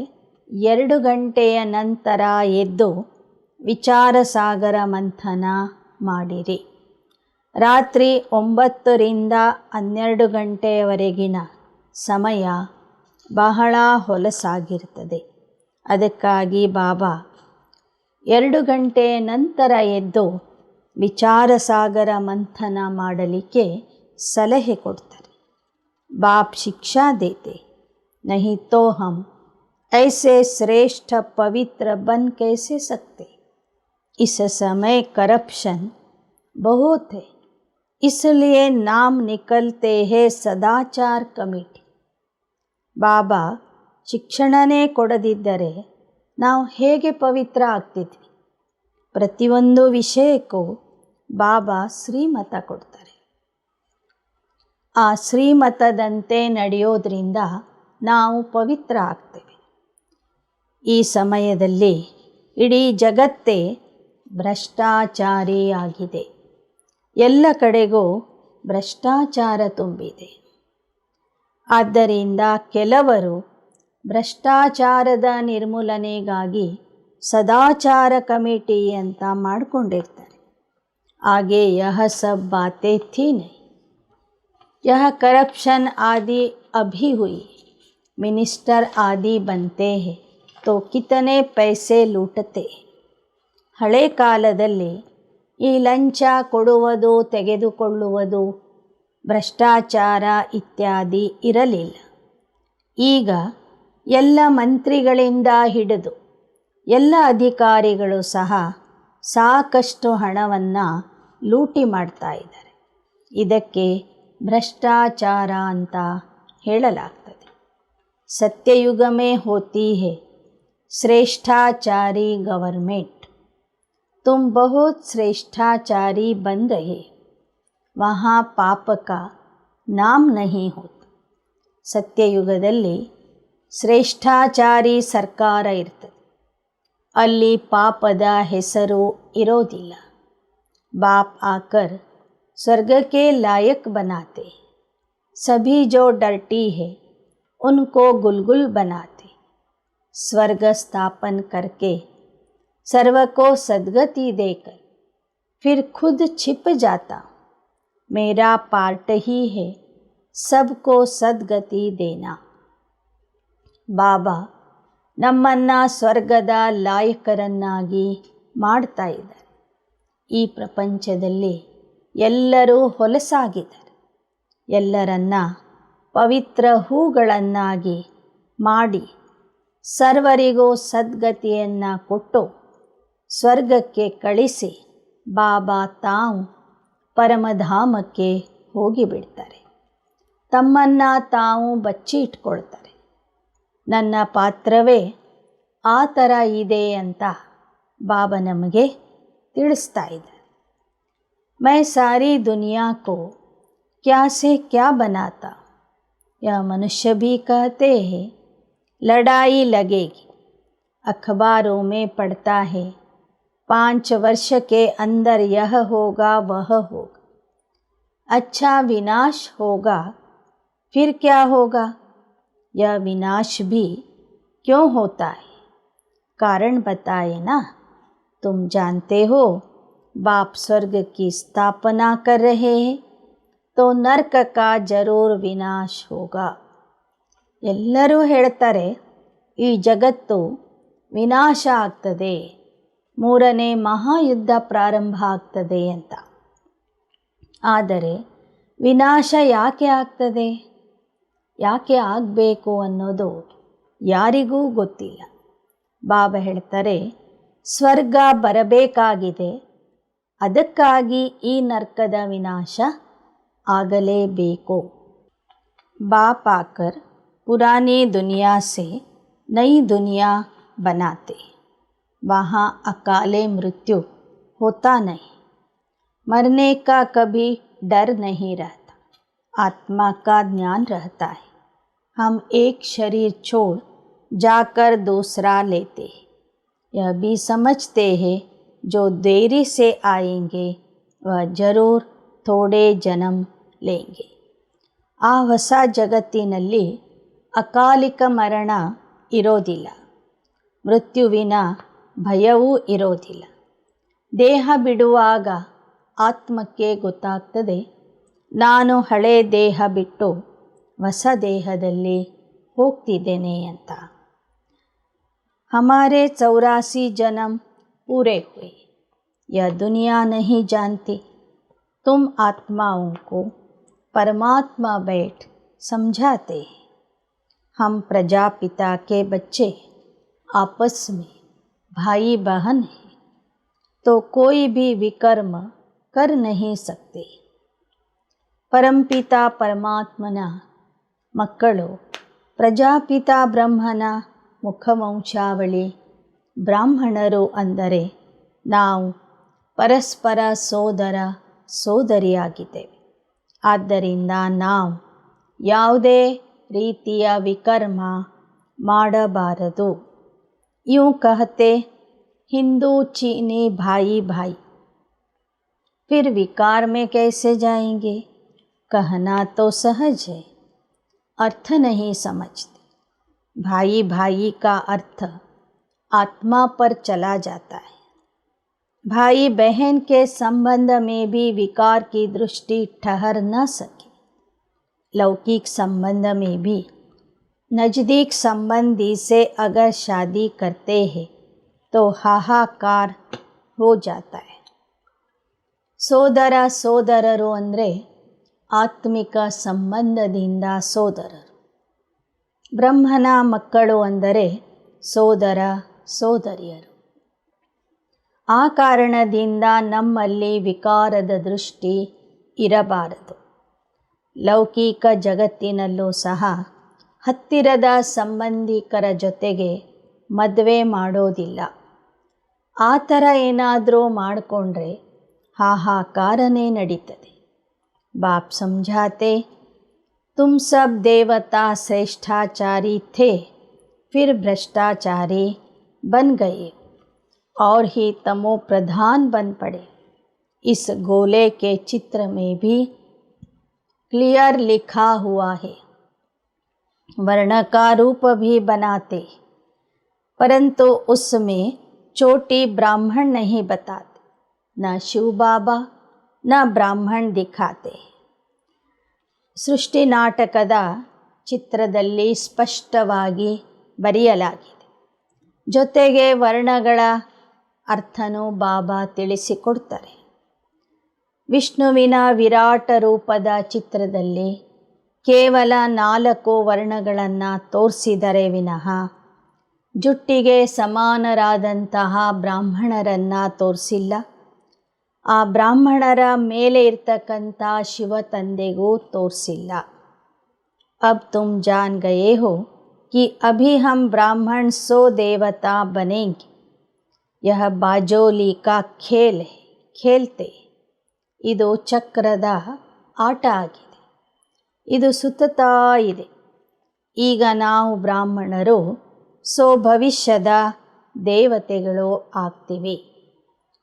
2 ಗಂಟೆಯ ನಂತರ ಎದ್ದು ವಿಚಾರ ಸಾಗರ ಮಂಥನ ಮಾಡಿರಿ. ರಾತ್ರಿ 9 ರಿಂದ 12 ಗಂಟೆಯವರೆಗಿನ ಸಮಯ ಬಹಳ ಹೊಲಸಾಗಿರ್ತದೆ. ಅದಕ್ಕಾಗಿ ಬಾಬಾ 2 ಗಂಟೆಯ ನಂತರ ಎದ್ದು ವಿಚಾರ ಸಾಗರ ಮಂಥನ ಮಾಡಲಿಕ್ಕೆ ಸಲಹೆ ಕೊಡ್ತಾರೆ. ಬಾಪ್ ಶಿಕ್ಷಾ ದೇತೆ, नहीं तो हम ऐसे श्रेष्ठ पवित्र बन कैसे सकते. इस समय करप्शन बहुत है, इसलिए नाम निकलते हैं सदाचार कमेटी. ಬಾಬಾ ಶಿಕ್ಷಣನೇ ಕೊಡದಿದ್ದರೆ ನಾವು ಹೇಗೆ ಪವಿತ್ರ ಆಗ್ತಿದ್ವಿ? ಪ್ರತಿಯೊಂದು ವಿಷಯಕ್ಕೂ ಬಾಬಾ ಶ್ರೀಮತ ಕೊಡ್ತಾರೆ. ಆ ಶ್ರೀಮತದಂತೆ ನಡೆಯೋದ್ರಿಂದ ನಾವು ಪವಿತ್ರ ಆಗ್ತೇವೆ. ಈ ಸಮಯದಲ್ಲಿ ಇಡೀ ಜಗತ್ತೇ ಭ್ರಷ್ಟಾಚಾರಿಯಾಗಿದೆ. ಎಲ್ಲ ಕಡೆಗೂ ಭ್ರಷ್ಟಾಚಾರ ತುಂಬಿದೆ. ಆದ್ದರಿಂದ ಕೆಲವರು ಭ್ರಷ್ಟಾಚಾರದ ನಿರ್ಮೂಲನೆಗಾಗಿ ಸದಾಚಾರ ಕಮಿಟಿ ಅಂತ ಮಾಡಿಕೊಂಡಿರ್ತಾರೆ. ಆಗೆ ಯಹ ಸಬ್ ಬಾತೆ ಥೀ ನಹೀ. यह करप्शन आदि अभी हुई, मिनिस्टर आदि बनते हैं तो कितने पैसे लूಟते. ಹಳೆ ಕಾಲದಲ್ಲಿ ಈ ಲಂಚ ಕೊಡುವುದು ತೆಗೆದುಕೊಳ್ಳುವುದು ಭ್ರಷ್ಟಾಚಾರ ಇತ್ಯಾದಿ ಇರಲಿಲ್ಲ. ಈಗ ಎಲ್ಲ ಮಂತ್ರಿಗಳಿಂದ ಹಿಡಿದು ಎಲ್ಲ ಅಧಿಕಾರಿಗಳು ಸಹ ಸಾಕಷ್ಟು ಹಣವನ್ನು ಲೂಟಿ ಮಾಡ್ತಾ ಇದ್ದಾರೆ. ಇದಕ್ಕೆ ಭ್ರಷ್ಟಾಚಾರ ಅಂತ ಹೇಳಲಾಗ್ತದೆ. सत्ययुग में होती है श्रेष्ठाचारी गवर्नमेंट. तुम बहुत श्रेष्ठाचारी बन रहे, वहाँ पाप का नाम नहीं होता. ಸತ್ಯಯುಗದಲ್ಲಿ ಶ್ರೇಷ್ಠಾಚಾರಿ ಸರ್ಕಾರ ಇರ್ತದೆ, ಅಲ್ಲಿ ಪಾಪದ ಹೆಸರು ಇರೋದಿಲ್ಲ. बाप आकर स्वर्ग के लायक बनाते, सभी जो डर्टी है उनको गुलगुल बनाते. स्वर्ग स्थापन करके सर्व को सद्गति देकर फिर खुद छिप जाता. मेरा पार्ट ही है सबको सद्गति देना. ಬಾಬಾ ನಮ್ಮನ್ನು ಸ್ವರ್ಗದ ಲಾಯಕರನ್ನಾಗಿ ಮಾಡ್ತಾ ಇದ್ದಾರೆ. ಈ ಪ್ರಪಂಚದಲ್ಲಿ ಎಲ್ಲರೂ ಹೊಲಸಾಗಿದ್ದಾರೆ. ಎಲ್ಲರನ್ನ ಪವಿತ್ರ ಹೂಗಳನ್ನಾಗಿ ಮಾಡಿ ಸರ್ವರಿಗೂ ಸದ್ಗತಿಯನ್ನು ಕೊಟ್ಟು ಸ್ವರ್ಗಕ್ಕೆ ಕಳಿಸಿ ಬಾಬಾ ತಾವು ಪರಮಧಾಮಕ್ಕೆ ಹೋಗಿಬಿಡ್ತಾರೆ. ತಮ್ಮನ್ನು ತಾವು ಬಚ್ಚಿ ಇಟ್ಕೊಳ್ತಾರೆ. ನನ್ನ ಪಾತ್ರವೇ ಆ ಥರ ಇದೆ ಅಂತ ಬಾಬಾ ನಮಗೆ ತಿಳಿಸ್ತಾ ಇದ್ದಾರೆ. मैं सारी दुनिया को क्या से क्या बनाता. यह मनुष्य भी कहते हैं लड़ाई लगेगी. अखबारों में पढ़ता है 5 वर्ष के अंदर यह होगा वह होगा. अच्छा विनाश होगा, फिर क्या होगा? यह विनाश भी क्यों होता है? कारण बताए ना. तुम जानते हो बाप स्वर्ग की स्थापना कर रहे हैं तो नर्क का जरूर विनाश होगा. ಎಲ್ಲರೂ ಹೇಳ್ತಾರೆ ಈ ಜಗತ್ತು ವಿನಾಶ ಆಗ್ತದೆ, 3ನೇ ಮಹಾಯುದ್ಧ ಪ್ರಾರಂಭ ಆಗ್ತದೆ ಅಂತ. ಆದರೆ ವಿನಾಶ ಯಾಕೆ ಆಗ್ತದೆ, ಯಾಕೆ ಆಗಬೇಕು ಅನ್ನೋದು ಯಾರಿಗೂ ಗೊತ್ತಿಲ್ಲ. ಬಾಬಾ ಹೇಳ್ತಾರೆ ಸ್ವರ್ಗ ಬರಬೇಕಾಗಿದೆ, ಅದಕ್ಕಾಗಿ ಈ ನರ್ಕದ ವಿನಾಶ ಆಗಲೇಬೇಕು. बाप आकर पुरानी दुनिया से नई दुनिया बनाते. वहाँ अकाले मृत्यु होता नहीं, मरने का कभी डर नहीं रहता, आत्मा का ज्ञान रहता है. हम एक शरीर छोड़ जाकर दूसरा लेते हैं. यह भी समझते हैं जो देरी से आएंगे वह जरूर थोड़े जन्म लेंगे. ಆ ಹೊಸ ಜಗತ್ತಿನಲ್ಲಿ ಅಕಾಲಿಕ ಮರಣ ಇರೋದಿಲ್ಲ, ಮೃತ್ಯುವಿನ ಭಯವೂ ಇರೋದಿಲ್ಲ. ದೇಹ ಬಿಡುವಾಗ ಆತ್ಮಕ್ಕೆ ಗೊತ್ತಾಗ್ತದೆ ನಾನು ಹಳೆ ದೇಹ ಬಿಟ್ಟು ಹೊಸ ದೇಹದಲ್ಲಿ ಹೋಗ್ತಿದ್ದೇನೆ ಅಂತ. हमारे 84 जन्म पूरे हुए, यह दुनिया नहीं जानती. तुम आत्माओं को परमात्मा बैठ समझाते हैं. हम प्रजापिता के बच्चे आपस में भाई बहन हैं तो कोई भी विकर्म कर नहीं सकते. परमपिता परमात्मನ ಮಕ್ಕಳು ಪ್ರಜಾಪಿತ ಬ್ರಹ್ಮನ ಮುಖವಂಶಾವಳಿ ಬ್ರಾಹ್ಮಣರು ಅಂದರೆ ನಾವು ಪರಸ್ಪರ ಸೋದರ ಸೋದರಿಯಾಗಿದ್ದೇವೆ. ಆದ್ದರಿಂದ ನಾವು ಯಾವುದೇ ರೀತಿಯ ವಿಕರ್ಮ ಮಾಡಬಾರದು. यूँ कहते हिंदू चीनी भाई भाई, फिर विकार में कैसे जाएंगे? कहना तो सहज है, अर्थ नहीं समझते. भाई भाई का अर्थ आत्मा पर चला जाता है. भाई बहन के संबंध में भी विकार की दृष्टि ठहर न सके. लौकिक संबंध में भी नज़दीक संबंधी से अगर शादी करते हैं तो हाहाकार हो जाता है। ಸೋದರ ಸೋದರರು ಅಂದರೆ ಆತ್ಮಿಕ ಸಂಬಂಧದಿಂದ ಸೋದರರು. ಬ್ರಹ್ಮನ ಮಕ್ಕಳು ಅಂದರೆ ಸೋದರ ಸೋದರಿಯರು. ಆ ಕಾರಣದಿಂದ ನಮ್ಮಲ್ಲಿ ವಿಕಾರದ ದೃಷ್ಟಿ ಇರಬಾರದು. ಲೌಕಿಕ ಜಗತ್ತಿನಲ್ಲೂ ಸಹ ಹತ್ತಿರದ ಸಂಬಂಧಿಕರ ಜೊತೆಗೆ ಮದುವೆ ಮಾಡೋದಿಲ್ಲ. ಆ ಥರ ಏನಾದರೂ ಮಾಡಿಕೊಂಡ್ರೆ ಹಾಹಾಕಾರನೇ ನಡೀತದೆ. बाप समझाते, तुम सब देवता श्रेष्ठाचारी थे, फिर भ्रष्टाचारी बन गए और ही तमो प्रधान बन पड़े. इस गोले के चित्र में भी क्लियर लिखा हुआ है. वर्ण का रूप भी बनाते, परंतु उसमें चोटी ब्राह्मण नहीं बताते. न शिव बाबा न ಬ್ರಾಹ್ಮಣ ದಿಖಾತೆ. ಸೃಷ್ಟಿ ನಾಟಕದ ಚಿತ್ರದಲ್ಲಿ ಸ್ಪಷ್ಟವಾಗಿ ಬರೆಯಲಾಗಿದೆ. ಜೊತೆಗೆ ವರ್ಣಗಳ ಅರ್ಥನೂ ಬಾಬಾ ತಿಳಿಸಿಕೊಡ್ತಾರೆ. ವಿಷ್ಣುವಿನ ವಿರಾಟ ರೂಪದ ಚಿತ್ರದಲ್ಲಿ ಕೇವಲ 4 ವರ್ಣಗಳನ್ನು ತೋರಿಸಿದರೆ ವಿನಃ ಜುಟ್ಟಿಗೆ ಸಮಾನರಾದಂತಹ ಬ್ರಾಹ್ಮಣರನ್ನು ತೋರಿಸಿಲ್ಲ. ಆ ಬ್ರಾಹ್ಮಣರ ಮೇಲೆ ಇರ್ತಕ್ಕಂಥ ಶಿವ ತಂದೆಗೂ ತೋರಿಸಿಲ್ಲ. अब तुम जान गए हो कि अभी हम ब्राह्मण 100 देवता बनेंगे. यह बाजोली का खेल है, खेलते. ಇದು ಚಕ್ರದ ಆಟ ಆಗಿದೆ. ಇದು ಸುತ್ತುತ್ತಾ ಇದೆ. ಈಗ ನಾವು ಬ್ರಾಹ್ಮಣರು ಭವಿಷ್ಯದ ದೇವತೆಗಳು ಆಗ್ತೀವಿ.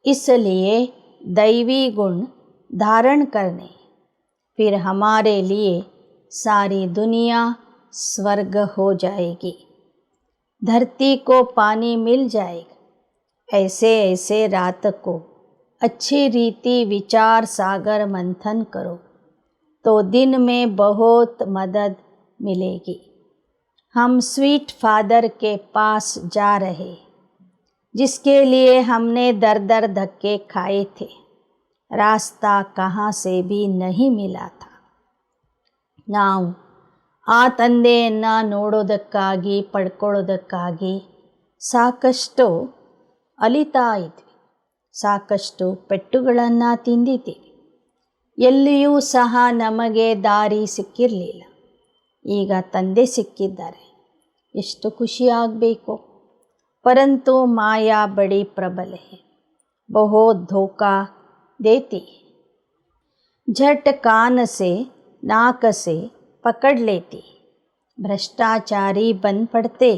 इसलिए दैवी गुण धारण करने, फिर हमारे लिए सारी दुनिया स्वर्ग हो जाएगी. धरती को पानी मिल जाएगा. ऐसे ऐसे रात को अच्छी रीति विचार सागर मंथन करो तो दिन में बहुत मदद मिलेगी. हम स्वीट फादर के पास जा रहे, जिसके लिए हमने दर दर धक्के खाए थे. रास्ता कहाँ से भी नहीं मिला था. ನಾವು ಆ ತಂದೆಯನ್ನು ನೋಡೋದಕ್ಕಾಗಿ ಪಡ್ಕೊಳ್ಳೋದಕ್ಕಾಗಿ ಸಾಕಷ್ಟು ಅಲಿತಾ ಇದ್ವಿ. ಸಾಕಷ್ಟು ಪೆಟ್ಟುಗಳನ್ನು ತಿಂದಿದ್ದೀವಿ. ಎಲ್ಲಿಯೂ ಸಹ ನಮಗೆ ದಾರಿ ಸಿಕ್ಕಿರಲಿಲ್ಲ. ಈಗ ತಂದೆ ಸಿಕ್ಕಿದ್ದಾರೆ, ಎಷ್ಟು ಖುಷಿಯಾಗಬೇಕು. परंतु माया बड़ी प्रबल है, बहुत धोखा देती है. झट कान से नाक से पकड़ लेती. भ्रष्टाचारी बन पड़ते.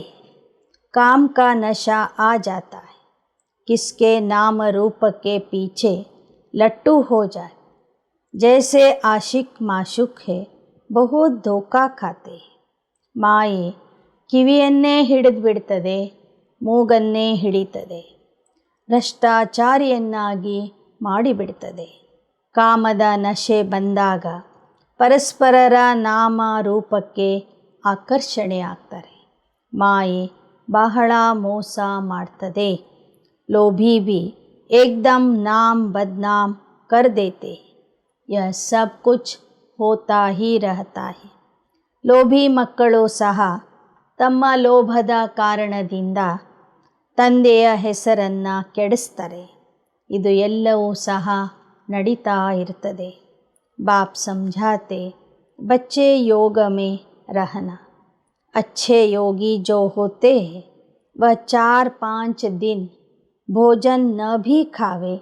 काम का नशा आ जाता है. किसके नाम रूप के पीछे लट्टू हो जाए. जैसे आशिक माशुक है, बहुत धोखा खाते. ಮಾಯೆ ಕಿವಿಯನ್ನೇ ಹಿಡಿದು ಬಿಡ್ತದೆ, ಮೂಗನ್ನೇ ಹಿಡಿತದೆ, ಭ್ರಷ್ಟಾಚಾರಿಯನ್ನಾಗಿ ಮಾಡಿಬಿಡ್ತದೆ. ಕಾಮದ ನಶೆ ಬಂದಾಗ ಪರಸ್ಪರರ ನಾಮ ರೂಪಕ್ಕೆ ಆಕರ್ಷಣೆ ಆಗ್ತಾರೆ. ಮಾಯೆ ಬಹಳ ಮೋಸ ಮಾಡ್ತದೆ. ಲೋಭಿ भी एकदम नाम बदनाम कर देते. यह सब कुछ होता ही रहता है. ಲೋಭಿ ಮಕ್ಕಳು ಸಹ ತಮ್ಮ ಲೋಭದ ಕಾರಣದಿಂದ ತಂದೆಯ ಹೆಸರನ್ನು ಕೆಡಿಸ್ತಾರೆ. ಇದು ಎಲ್ಲವೂ ಸಹ ನಡೀತಾ ಇರ್ತದೆ. बाप समझाते, बच्चे योग में रहना. अच्छे योगी जो होते हैं वह 4-5 दिन भोजन न भी खावे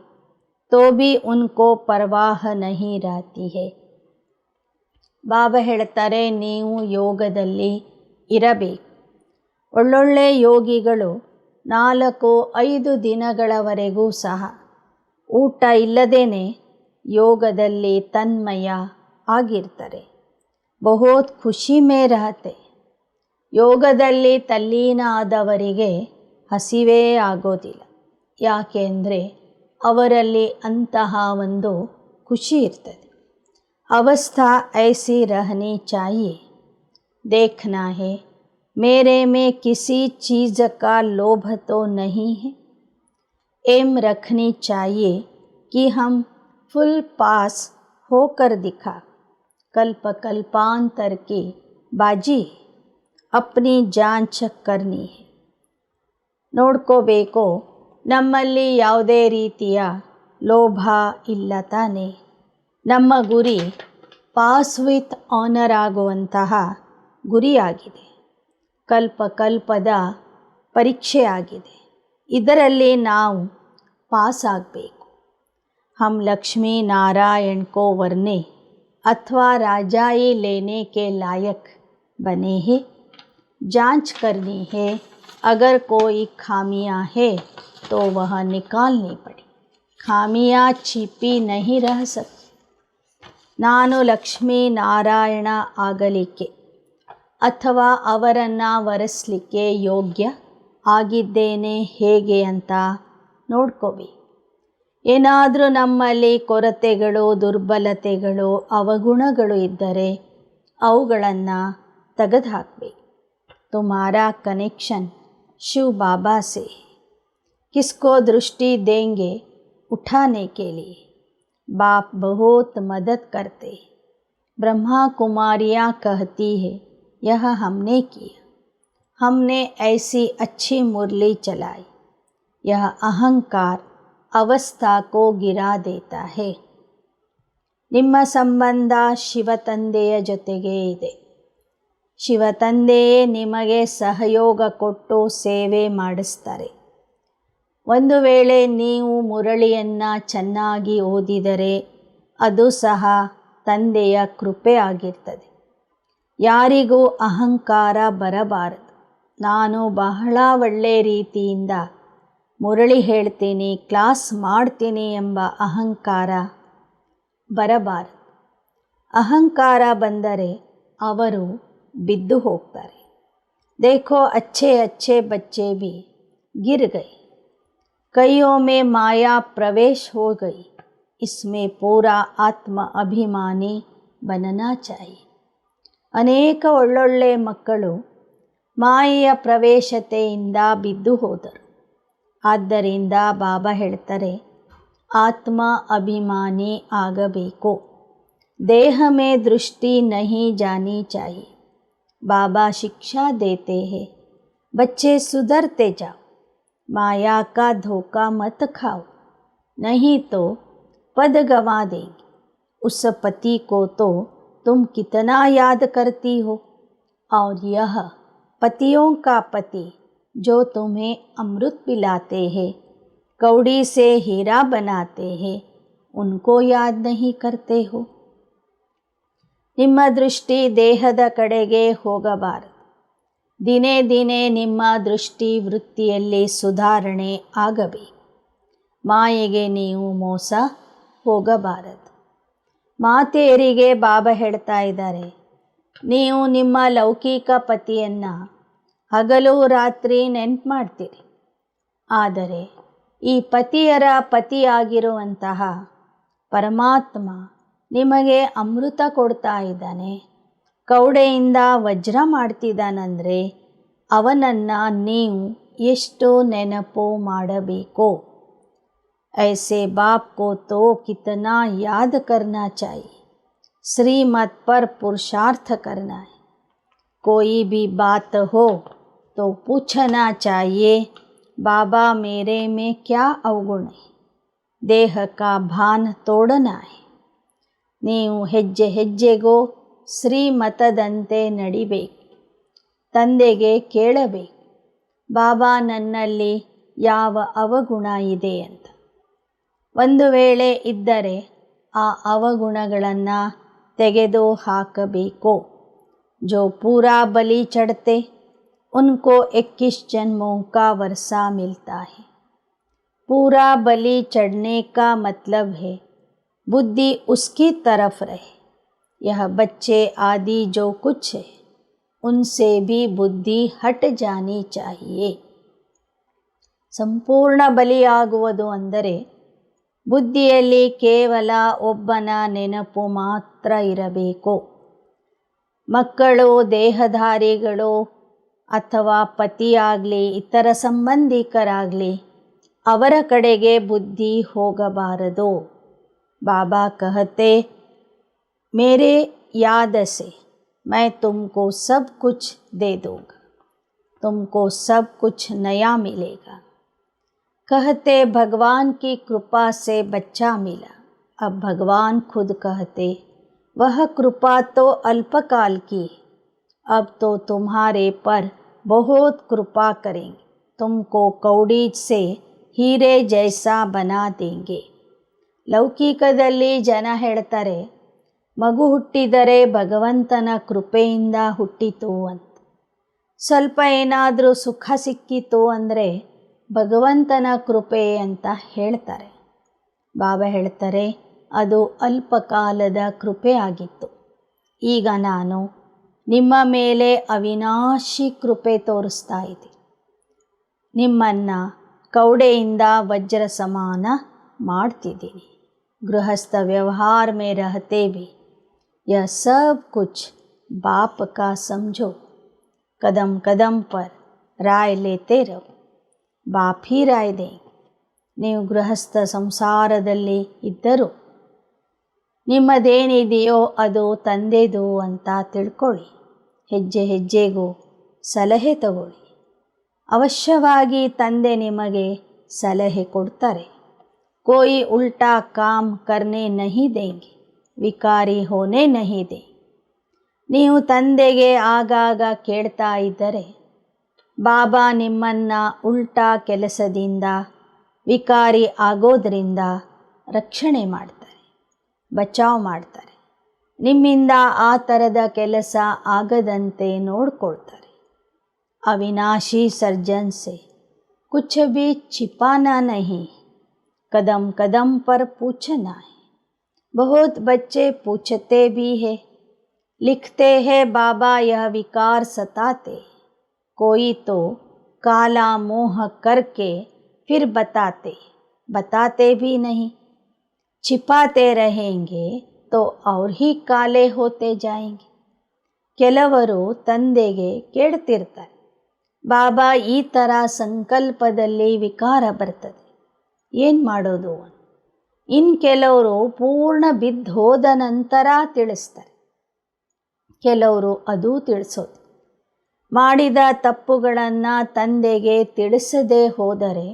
तो भी उनको परवाह नहीं रहती है. ಬಾಬಾ ಹೇಳ್ತಾರೆ, ನೀವು ಯೋಗದಲ್ಲಿ ಇರಬೇಕು. ಒಳ್ಳೊಳ್ಳೆ ಯೋಗಿಗಳು 4-5 ದಿನಗಳವರೆಗೂ ಸಹ ಊಟ ಇಲ್ಲದೇನೆ ಯೋಗದಲ್ಲಿ ತನ್ಮಯ ಆಗಿರ್ತಾರೆ. ಬಹುತ್ ಖುಷಿ ಮೇ ರಹತೆ. ಯೋಗದಲ್ಲಿ ತಲ್ಲೀನ ಆದವರಿಗೆ ಹಸಿವೇ ಆಗೋದಿಲ್ಲ. ಯಾಕೆ ಅಂದರೆ ಅವರಲ್ಲಿ ಅಂತಹ ಒಂದು ಖುಷಿ ಇರ್ತದೆ. अवस्था ऐसी रहनी चाहिए। देखना है मेरे में किसी चीज़ का लोभ तो नहीं है। एम रखनी चाहिए कि हम फुल पास होकर दिखा। कल्प कल्पांतर की बाजी अपनी जांच करनी है। ನೋಡ್ಕೋಬೇಕು ನಮ್ಮಲ್ಲಿ ಯಾವುದೇ ರೀತಿಯ ಲೋಭ ಇಲ್ಲ ತಾನೆ. ನಮ್ಮ ಗುರಿ ಪಾಸ್ ವಿತ್ ಆನರ್ ಆಗುವಂತಹ ಗುರಿಯಾಗಿದೆ. ಕಲ್ಪ ಕಲ್ಪದ ಪರೀಕ್ಷೆ ಆಗಿದೆ. ಇದರಲ್ಲಿ ನಾವು ಪಾಸ್ ಆಗಬೇಕು. हम लक्ष्मी नारायण को वरने अथवा राजाई लेने के लायक बने हैं. जांच करनी है, अगर कोई खामियां है तो वह निकालनी पड़ी. खामियां छिपी नहीं रह सकती. ನಾನು ಲಕ್ಷ್ಮೀ ನಾರಾಯಣ ಆಗಲಿಕ್ಕೆ ಅಥವಾ ಅವರನ್ನು ವರಿಸಲಿಕ್ಕೆ ಯೋಗ್ಯ ಆಗಿದ್ದೇನೆ ಹೇಗೆ ಅಂತ ನೋಡ್ಕೋಬೇಕು. ಏನಾದರೂ ನಮ್ಮಲ್ಲಿ ಕೊರತೆಗಳು, ದುರ್ಬಲತೆಗಳು, ಅವಗುಣಗಳು ಇದ್ದರೆ ಅವುಗಳನ್ನು ತೆಗೆದುಹಾಕಬೇಕು. तुम्हारा कनेक्शन शिव बाबा से, किसको दृष्टि देंगे उठाने के लिए. बाप बहुत मदद करते. ब्रह्मा कुमारियाँ कहती है यह हमने किया, हमने ऐसी अच्छी मुरली चलाई. यह अहंकार अवस्था को गिरा देता है. ನಿಮ್ಮ ಸಂಬಂಧ ಶಿವತಂದೆಯ ಜೊತೆಗೇ ಇದೆ. ಶಿವತಂದೆಯೇ ನಿಮಗೆ ಸಹಯೋಗ ಕೊಟ್ಟು ಸೇವೆ ಮಾಡಿಸ್ತಾರೆ. ಒಂದು ವೇಳೆ ನೀವು ಮುರಳಿಯನ್ನು ಚೆನ್ನಾಗಿ ಓದಿದರೆ ಅದು ಸಹ ತಂದೆಯ ಕೃಪೆ ಆಗಿರ್ತದೆ. ಯಾರಿಗೂ ಅಹಂಕಾರ ಬರಬಾರದು. ನಾನು ಬಹಳ ಒಳ್ಳೆಯ ರೀತಿಯಿಂದ ಮುರಳಿ ಹೇಳ್ತೀನಿ, ಕ್ಲಾಸ್ ಮಾಡ್ತೀನಿ ಎಂಬ ಅಹಂಕಾರ ಬರಬಾರದು. ಅಹಂಕಾರ ಬಂದರೆ ಅವರು बिद्दु होगतारे. देखो अच्छे अच्छे बच्चे भी गिर गए. कईयों में माया प्रवेश हो गई. इसमें पूरा आत्म अभिमानी बनना चाहिए. ಅನೇಕ ಒಳ್ಳೊಳ್ಳೆ ಮಕ್ಕಳು ಮಾಯೆಯ ಪ್ರವೇಶತೆಯಿಂದ ಬಿದ್ದು ಹೋದರು. ಆದ್ದರಿಂದ ಬಾಬಾ ಹೇಳ್ತಾರೆ ಆತ್ಮ ಅಭಿಮಾನಿ ಆಗಬೇಕು. ದೇಹ ಮೇ ದೃಷ್ಟಿ नहीं जानी चाहिए. बाबा शिक्षा देते हैं बच्चे सुधरते जाओ, माया का धोखा मत खाओ, नहीं तो पद गंवा देंगे. उस पति को तो तुम कितना याद करती हो, और यह पतियों का पति जो तुम्हें अमृत पिलाते हैं, कौड़ी से हीरा बनाते हैं, उनको याद नहीं करते हो. ನಿಮ್ಮ ದೃಷ್ಟಿ ದೇಹದ ಕಡೆಗೆ ಹೋಗಬಾರದು. ದಿನೇ ದಿನೇ ನಿಮ್ಮ ದೃಷ್ಟಿ ವೃತ್ತಿಯಲ್ಲಿ ಸುಧಾರಣೆ ಆಗಬೇಕು. ಮಾಯೆಗೆ ನೀವು ಮೋಸ ಹೋಗಬಾರದು. ಮಾತೆಯರಿಗೆ ಬಾಬಾ ಹೇಳ್ತಾ ಇದ್ದಾರೆ, ನೀವು ನಿಮ್ಮ ಲೌಕಿಕ ಪತಿಯನ್ನು ಹಗಲು ರಾತ್ರಿ ನೆನಪು ಮಾಡ್ತೀರಿ. ಆದರೆ ಈ ಪತಿಯರ ಪತಿಯಾಗಿರುವಂತಹ ಪರಮಾತ್ಮ ನಿಮಗೆ ಅಮೃತ ಕೊಡ್ತಾ ಇದ್ದಾನೆ, ಕೌಡೆಯಿಂದ ವಜ್ರ ಮಾಡ್ತಿದ್ದಾನಂದರೆ ಅವನನ್ನು ನೀವು ಎಷ್ಟು ನೆನಪು ಮಾಡಬೇಕು. ऐसे बाप को तो कितना याद करना चाहिए. श्रीमत पर पुरुषार्थ करना है. कोई भी बात हो तो पूछना चाहिए बाबा मेरे में क्या अवगुण है. देह का भान तोड़ना है. ನೀವು ಹೆಜ್ಜೆ ಹೆಜ್ಜೆಗೂ ಶ್ರೀಮತದಂತೆ ನಡಿಬೇಕು. ತಂದೆಗೆ ಕೇಳಬೇಕು, ಬಾಬಾ ನನ್ನಲ್ಲಿ ಯಾವ ಅವಗುಣ ಇದೆ ಅಂತ. ಒಂದು ವೇಳೆ ಇದ್ದರೆ ಆ ಅವಗುಣಗಳನ್ನು ತೆಗೆದು ಹಾಕಬೇಕು. जो पूरा बलि चढ़ते उनको 21 जन्मों का वर्षा मिलता है. पूरा बलि चढ़ने का मतलब है बुद्धि उसकी तरफ रहे. यह बच्चे आदि जो कुछ है उनसे भी बुद्धि हट जानी चाहिए. ಸಂಪೂರ್ಣ ಬಲಿಯಾಗುವುದು ಅಂದರೆ ಬುದ್ಧಿಯಲ್ಲಿ ಕೇವಲ ಒಬ್ಬನ ನೆನಪು ಮಾತ್ರ ಇರಬೇಕು. ಮಕ್ಕಳು, ದೇಹಧಾರಿಗಳು ಅಥವಾ ಪತಿಯಾಗಲಿ ಇತರ ಸಂಬಂಧಿಕರಾಗಲಿ ಅವರ ಕಡೆಗೆ ಬುದ್ಧಿ ಹೋಗಬಾರದು. ಬಾಬಾ ಕಹತೆ, ಮೇರೆ याद से मैं तुमको सब कुछ दे दूँगा, तुमको सब कुछ नया मिलेगा। कहते भगवान की कृपा से बच्चा मिला। अब भगवान खुद कहते वह कृपा तो अल्पकाल की, अब तो तुम्हारे पर बहुत कृपा करेंगे, तुमको कौड़ी से ಹೀರೆ ಜೈಸಾ ಬನಾ ದೇಂಗೆ. ಲೌಕಿಕದಲ್ಲಿ ಜನ ಹೇಳ್ತಾರೆ, ಮಗು ಹುಟ್ಟಿದರೆ ಭಗವಂತನ ಕೃಪೆಯಿಂದ ಹುಟ್ಟಿತು ಅಂತ. ಸ್ವಲ್ಪ ಏನಾದರೂ ಸುಖ ಸಿಕ್ಕಿತು ಅಂದರೆ ಭಗವಂತನ ಕೃಪೆ ಅಂತ ಹೇಳ್ತಾರೆ. ಬಾಬಾ ಹೇಳ್ತಾರೆ, ಅದು ಅಲ್ಪಕಾಲದ ಕೃಪೆ ಆಗಿತ್ತು. ಈಗ ನಾನು ನಿಮ್ಮ ಮೇಲೆ ಅವಿನಾಶಿ ಕೃಪೆ ತೋರಿಸ್ತಾ ಇದ್ದೀನಿ. ನಿಮ್ಮನ್ನು ಕೌಡೆಯಿಂದ ವಜ್ರ ಸಮಾನ ಮಾಡ್ತಿದ್ದೀನಿ. गृहस्थ व्यवहार में रहते भी यह सब कुछ बाप का समझो, कदम कदम पर राय लेते रहो, बाप ही राय देंगे. ನೀವು ಗೃಹಸ್ಥ ಸಂಸಾರದಲ್ಲಿ ಇದ್ದರೂ ನಿಮ್ಮದೇನಿದೆಯೋ ಅದು ತಂದೆದು ಅಂತ ತಿಳ್ಕೊಳ್ಳಿ. ಹೆಜ್ಜೆ ಹೆಜ್ಜೆಗೂ ಸಲಹೆ ತಗೊಳ್ಳಿ. ಅವಶ್ಯವಾಗಿ ತಂದೆ ನಿಮಗೆ ಸಲಹೆ ಕೊಡ್ತಾರೆ. कोई उल्टा काम करने नहीं देंगे, ವಿಕಾರಿ ಹೋನೆ नहीं देंगे. ನೀವು ತಂದೆಗೆ ಆಗಾಗ ಕೇಳ್ತಾ ಇದ್ದರೆ ಬಾಬಾ ನಿಮ್ಮನ್ನು ಉಲ್ಟಾ ಕೆಲಸದಿಂದ, ವಿಕಾರಿ ಆಗೋದರಿಂದ ರಕ್ಷಣೆ ಮಾಡ್ತಾರೆ, ಬಚಾವ್ ಮಾಡ್ತಾರೆ. ನಿಮ್ಮಿಂದ ಆ ಥರದ ಕೆಲಸ ಆಗದಂತೆ ನೋಡ್ಕೊಳ್ತಾರೆ. अविनाशी सर्जन से कुछ भी छिपाना नहीं, कदम कदम पर पूछना है. बहुत बच्चे पूछते भी हैं, लिखते हैं बाबा यह विकार सताते. कोई तो काला मोह करके फिर बताते भी नहीं. छिपाते रहेंगे तो और ही काले होते जाएंगे. ಕೆಲವರು ತಂದೆಗೆ ಕೇಳ್ತಿರ್ತಾರೆ, ಬಾಬಾ ಈ ಥರ ಸಂಕಲ್ಪದಲ್ಲಿ ವಿಕಾರ ಬರ್ತದೆ, ಏನು ಮಾಡೋದು? ಇನ್ನು ಕೆಲವರು ಪೂರ್ಣ ಬಿದ್ದು ಹೋದ ನಂತರ ತಿಳಿಸ್ತಾರೆ. ಕೆಲವರು ಅದು ತಿಳಿಸೋದು. ಮಾಡಿದ ತಪ್ಪುಗಳನ್ನು ತಂದೆಗೆ ತಿಳಿಸದೇ ಹೋದರೆ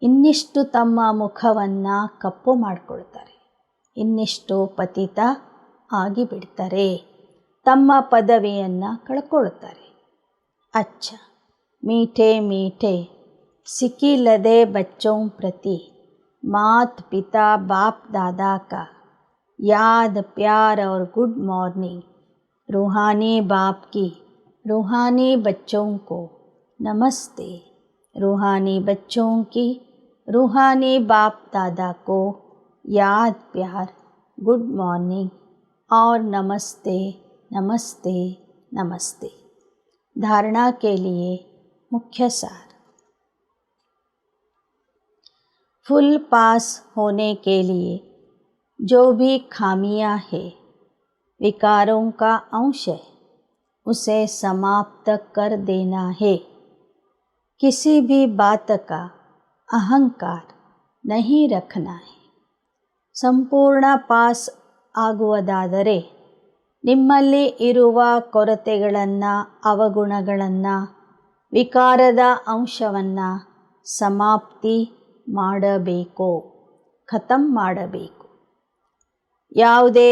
ಇನ್ನಿಷ್ಟು ತಮ್ಮ ಮುಖವನ್ನು ಕಪ್ಪು ಮಾಡಿಕೊಳ್ತಾರೆ, ಇನ್ನಿಷ್ಟು ಪತಿತ ಆಗಿಬಿಡ್ತಾರೆ, ತಮ್ಮ ಪದವಿಯನ್ನು ಕಳ್ಕೊಳ್ತಾರೆ. ಅಚ್ಚ मीठे मीठे सिकिलदे बच्चों प्रति मात पिता बाप दादा का याद प्यार और गुड मॉर्निंग. रूहानी बाप की रूहानी बच्चों को नमस्ते. रूहानी बच्चों की रूहानी बाप दादा को याद प्यार गुड मॉर्निंग और नमस्ते नमस्ते नमस्ते. धारणा के लिए मुख्य सार. फुल पास होने के लिए जो भी खामियां है, विकारों का अंश है, उसे समाप्त कर देना है. किसी भी बात का अहंकार नहीं रखना है. ಸಂಪೂರ್ಣ ಪಾಸ್ ಆಗುವುದಾದರೆ ನಿಮ್ಮಲ್ಲಿ ಇರುವ ಕೊರತೆಗಳನ್ನು, ಅವಗುಣಗಳನ್ನು, ವಿಕಾರದ ಅಂಶವನ್ನು ಸಮಾಪ್ತಿ ಮಾಡಬೇಕು, ಖತಮ್ ಮಾಡಬೇಕು. ಯಾವುದೇ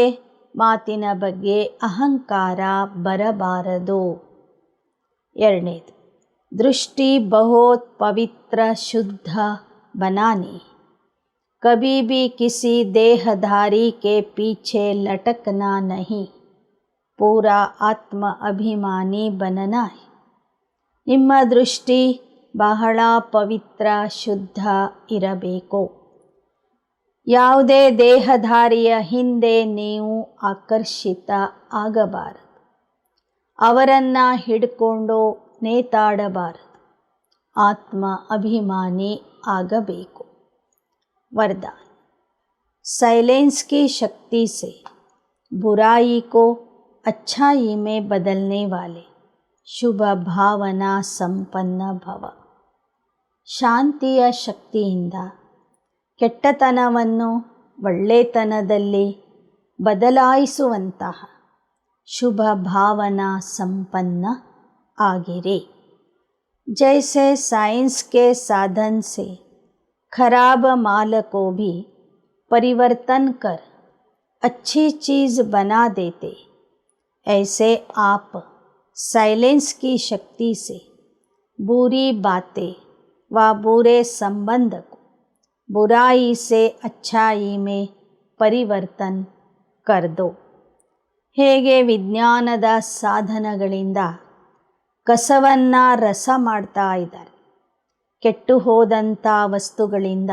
ಮಾತಿನ ಬಗ್ಗೆ ಅಹಂಕಾರ ಬರಬಾರದು. ಎರಡನೇದು, ದೃಷ್ಟಿ ಬಹುತ್ ಪವಿತ್ರ ಶುದ್ಧ बनानी. कभी भी किसी देहधारी के पीछे लटकना नहीं, पूरा आत्म अभिमानी बनना है. ನಿಮ್ಮ ದೃಷ್ಟಿ ಬಹಳ ಪವಿತ್ರ ಶುದ್ಧ ಇರಬೇಕು. ಯಾವುದೇ ದೇಹಧಾರಿಯ ಹಿಂದೆ ನೀವು ಆಕರ್ಷಿತ ಆಗಬಾರದು, ಅವರನ್ನು ಹಿಡ್ಕೊಂಡು ನೇತಾಡಬಾರದು, ಆತ್ಮ ಅಭಿಮಾನಿ ಆಗಬೇಕು. ವರದಾನ. साइलेंस की शक्ति से बुराई को अच्छाई में बदलने वाले ಶುಭ ಭಾವನಾ ಸಂಪನ್ನ ಭವ. ಶಾಂತಿಯ ಶಕ್ತಿಯಿಂದ ಕೆಟ್ಟತನವನ್ನು ಒಳ್ಳೆತನದಲ್ಲಿ ಬದಲಾಯಿಸುವಂತಹ ಶುಭ ಭಾವನಾ ಸಂಪನ್ನ ಆಗಿರಿ. जैसे साइंस के साधन से खराब माल को भी परिवर्तन कर अच्छी चीज़ बना देते, ऐसे आप साइलेंस की शक्ति से बुरी बातें व बुरे संबंध को बुराई से अच्छाई में ಪರಿವರ್ತನ್ कर दो. ಹೇಗೆ ವಿಜ್ಞಾನದ ಸಾಧನಗಳಿಂದ ಕಸವನ್ನು ರಸ ಮಾಡ್ತಾ ಇದ್ದಾರೆ, ಕೆಟ್ಟು ಹೋದಂಥ ವಸ್ತುಗಳಿಂದ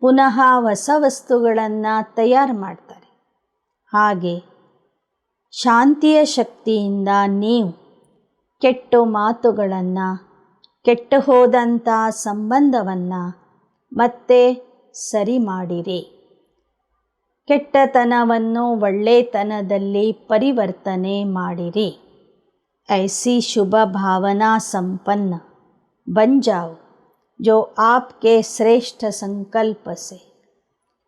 ಪುನಃ ಹೊಸ ವಸ್ತುಗಳನ್ನು ತಯಾರು ಮಾಡ್ತಾರೆ, ಹಾಗೆ ಶಾಂತಿಯ ಶಕ್ತಿಯಿಂದ ನೀವು ಕೆಟ್ಟ ಮಾತುಗಳನ್ನು, ಕೆಟ್ಟು ಹೋದಂಥ ಸಂಬಂಧವನ್ನು ಮತ್ತೆ ಸರಿ ಮಾಡಿರಿ. ಕೆಟ್ಟತನವನ್ನು ಒಳ್ಳೆತನದಲ್ಲಿ ಪರಿವರ್ತನೆ ಮಾಡಿರಿ. ऐसी शुभ भावना संपन्न बन जाओ जो आपके श्रेष्ठ संकल्प से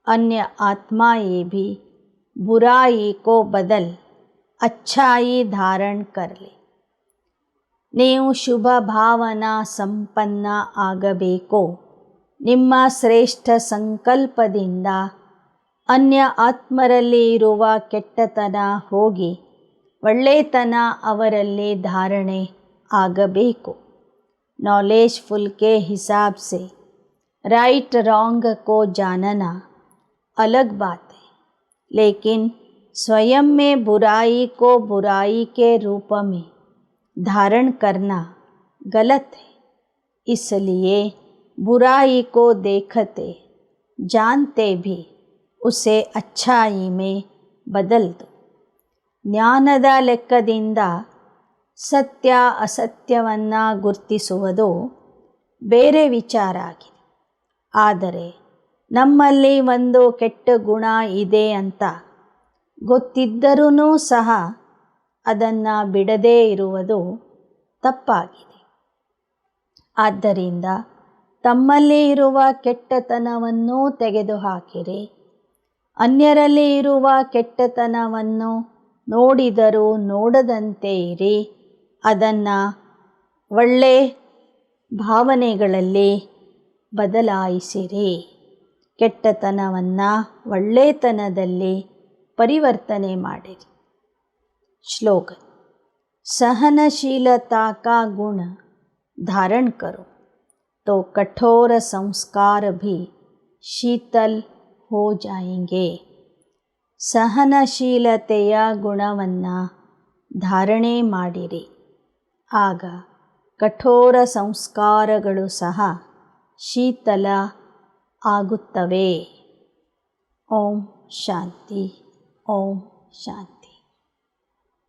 अन्य आत्माएं भी बुराई को बदल अच्छाई धारण कर ले. ನೀವು ಶುಭ ಭಾವನಾ ಸಂಪನ್ನ ಆಗಬೇಕು. ನಿಮ್ಮ ಶ್ರೇಷ್ಠ ಸಂಕಲ್ಪದಿಂದ ಅನ್ಯ ಆತ್ಮರಲ್ಲಿ ಇರುವ ಕೆಟ್ಟತನ ಹೋಗಿ ಒಳ್ಳೆತನ ಅವರಲ್ಲಿ धारणे ಆಗಬೇಕು. नॉलेजफुल के हिसाब से राइट रॉन्ग को जानना अलग बात है, लेकिन स्वयं में बुराई को बुराई के रूप में धारण करना गलत है. इसलिए बुराई को देखते जानते भी उसे अच्छाई में बदल दो. ಜ್ಞಾನದ ಲೆಕ್ಕದಿಂದ ಸತ್ಯ ಅಸತ್ಯವನ್ನು ಗುರುತಿಸುವುದು ಬೇರೆ ವಿಚಾರ ಆಗಿದೆ. ಆದರೆ ನಮ್ಮಲ್ಲಿ ಒಂದು ಕೆಟ್ಟ ಗುಣ ಇದೆ ಅಂತ ಗೊತ್ತಿದ್ದರೂ ಸಹ ಅದನ್ನು ಬಿಡದೇ ಇರುವುದು ತಪ್ಪಾಗಿದೆ. ಆದ್ದರಿಂದ ತಮ್ಮಲ್ಲಿ ಇರುವ ಕೆಟ್ಟತನವನ್ನು ತೆಗೆದುಹಾಕಿರಿ. ಅನ್ಯರಲ್ಲಿ ಇರುವ ಕೆಟ್ಟತನವನ್ನು ನೋಡಿದರೂ ನೋಡದಂತೆ ಇರಿ. ಅದನ್ನು ಒಳ್ಳೆ ಭಾವನೆಗಳಲ್ಲಿ ಬದಲಾಯಿಸಿರಿ. ಕೆಟ್ಟತನವನ್ನು ಒಳ್ಳೆತನದಲ್ಲಿ ಪರಿವರ್ತನೆ ಮಾಡಿರಿ. श्लोगन. सहनशीलता का गुण धारण करो तो कठोर संस्कार भी शीतल हो जाएंगे. ಸಹನಶೀಲತೆಯ ಗುಣವನ್ನು ಧಾರಣೆ ಮಾಡಿರಿ, ಆಗ ಕಠೋರ ಸಂಸ್ಕಾರಗಳು ಸಹ ಶೀತಲ ಆಗುತ್ತವೆ. ಓಂ ಶಾಂತಿ, ಓಂ ಶಾಂತಿ.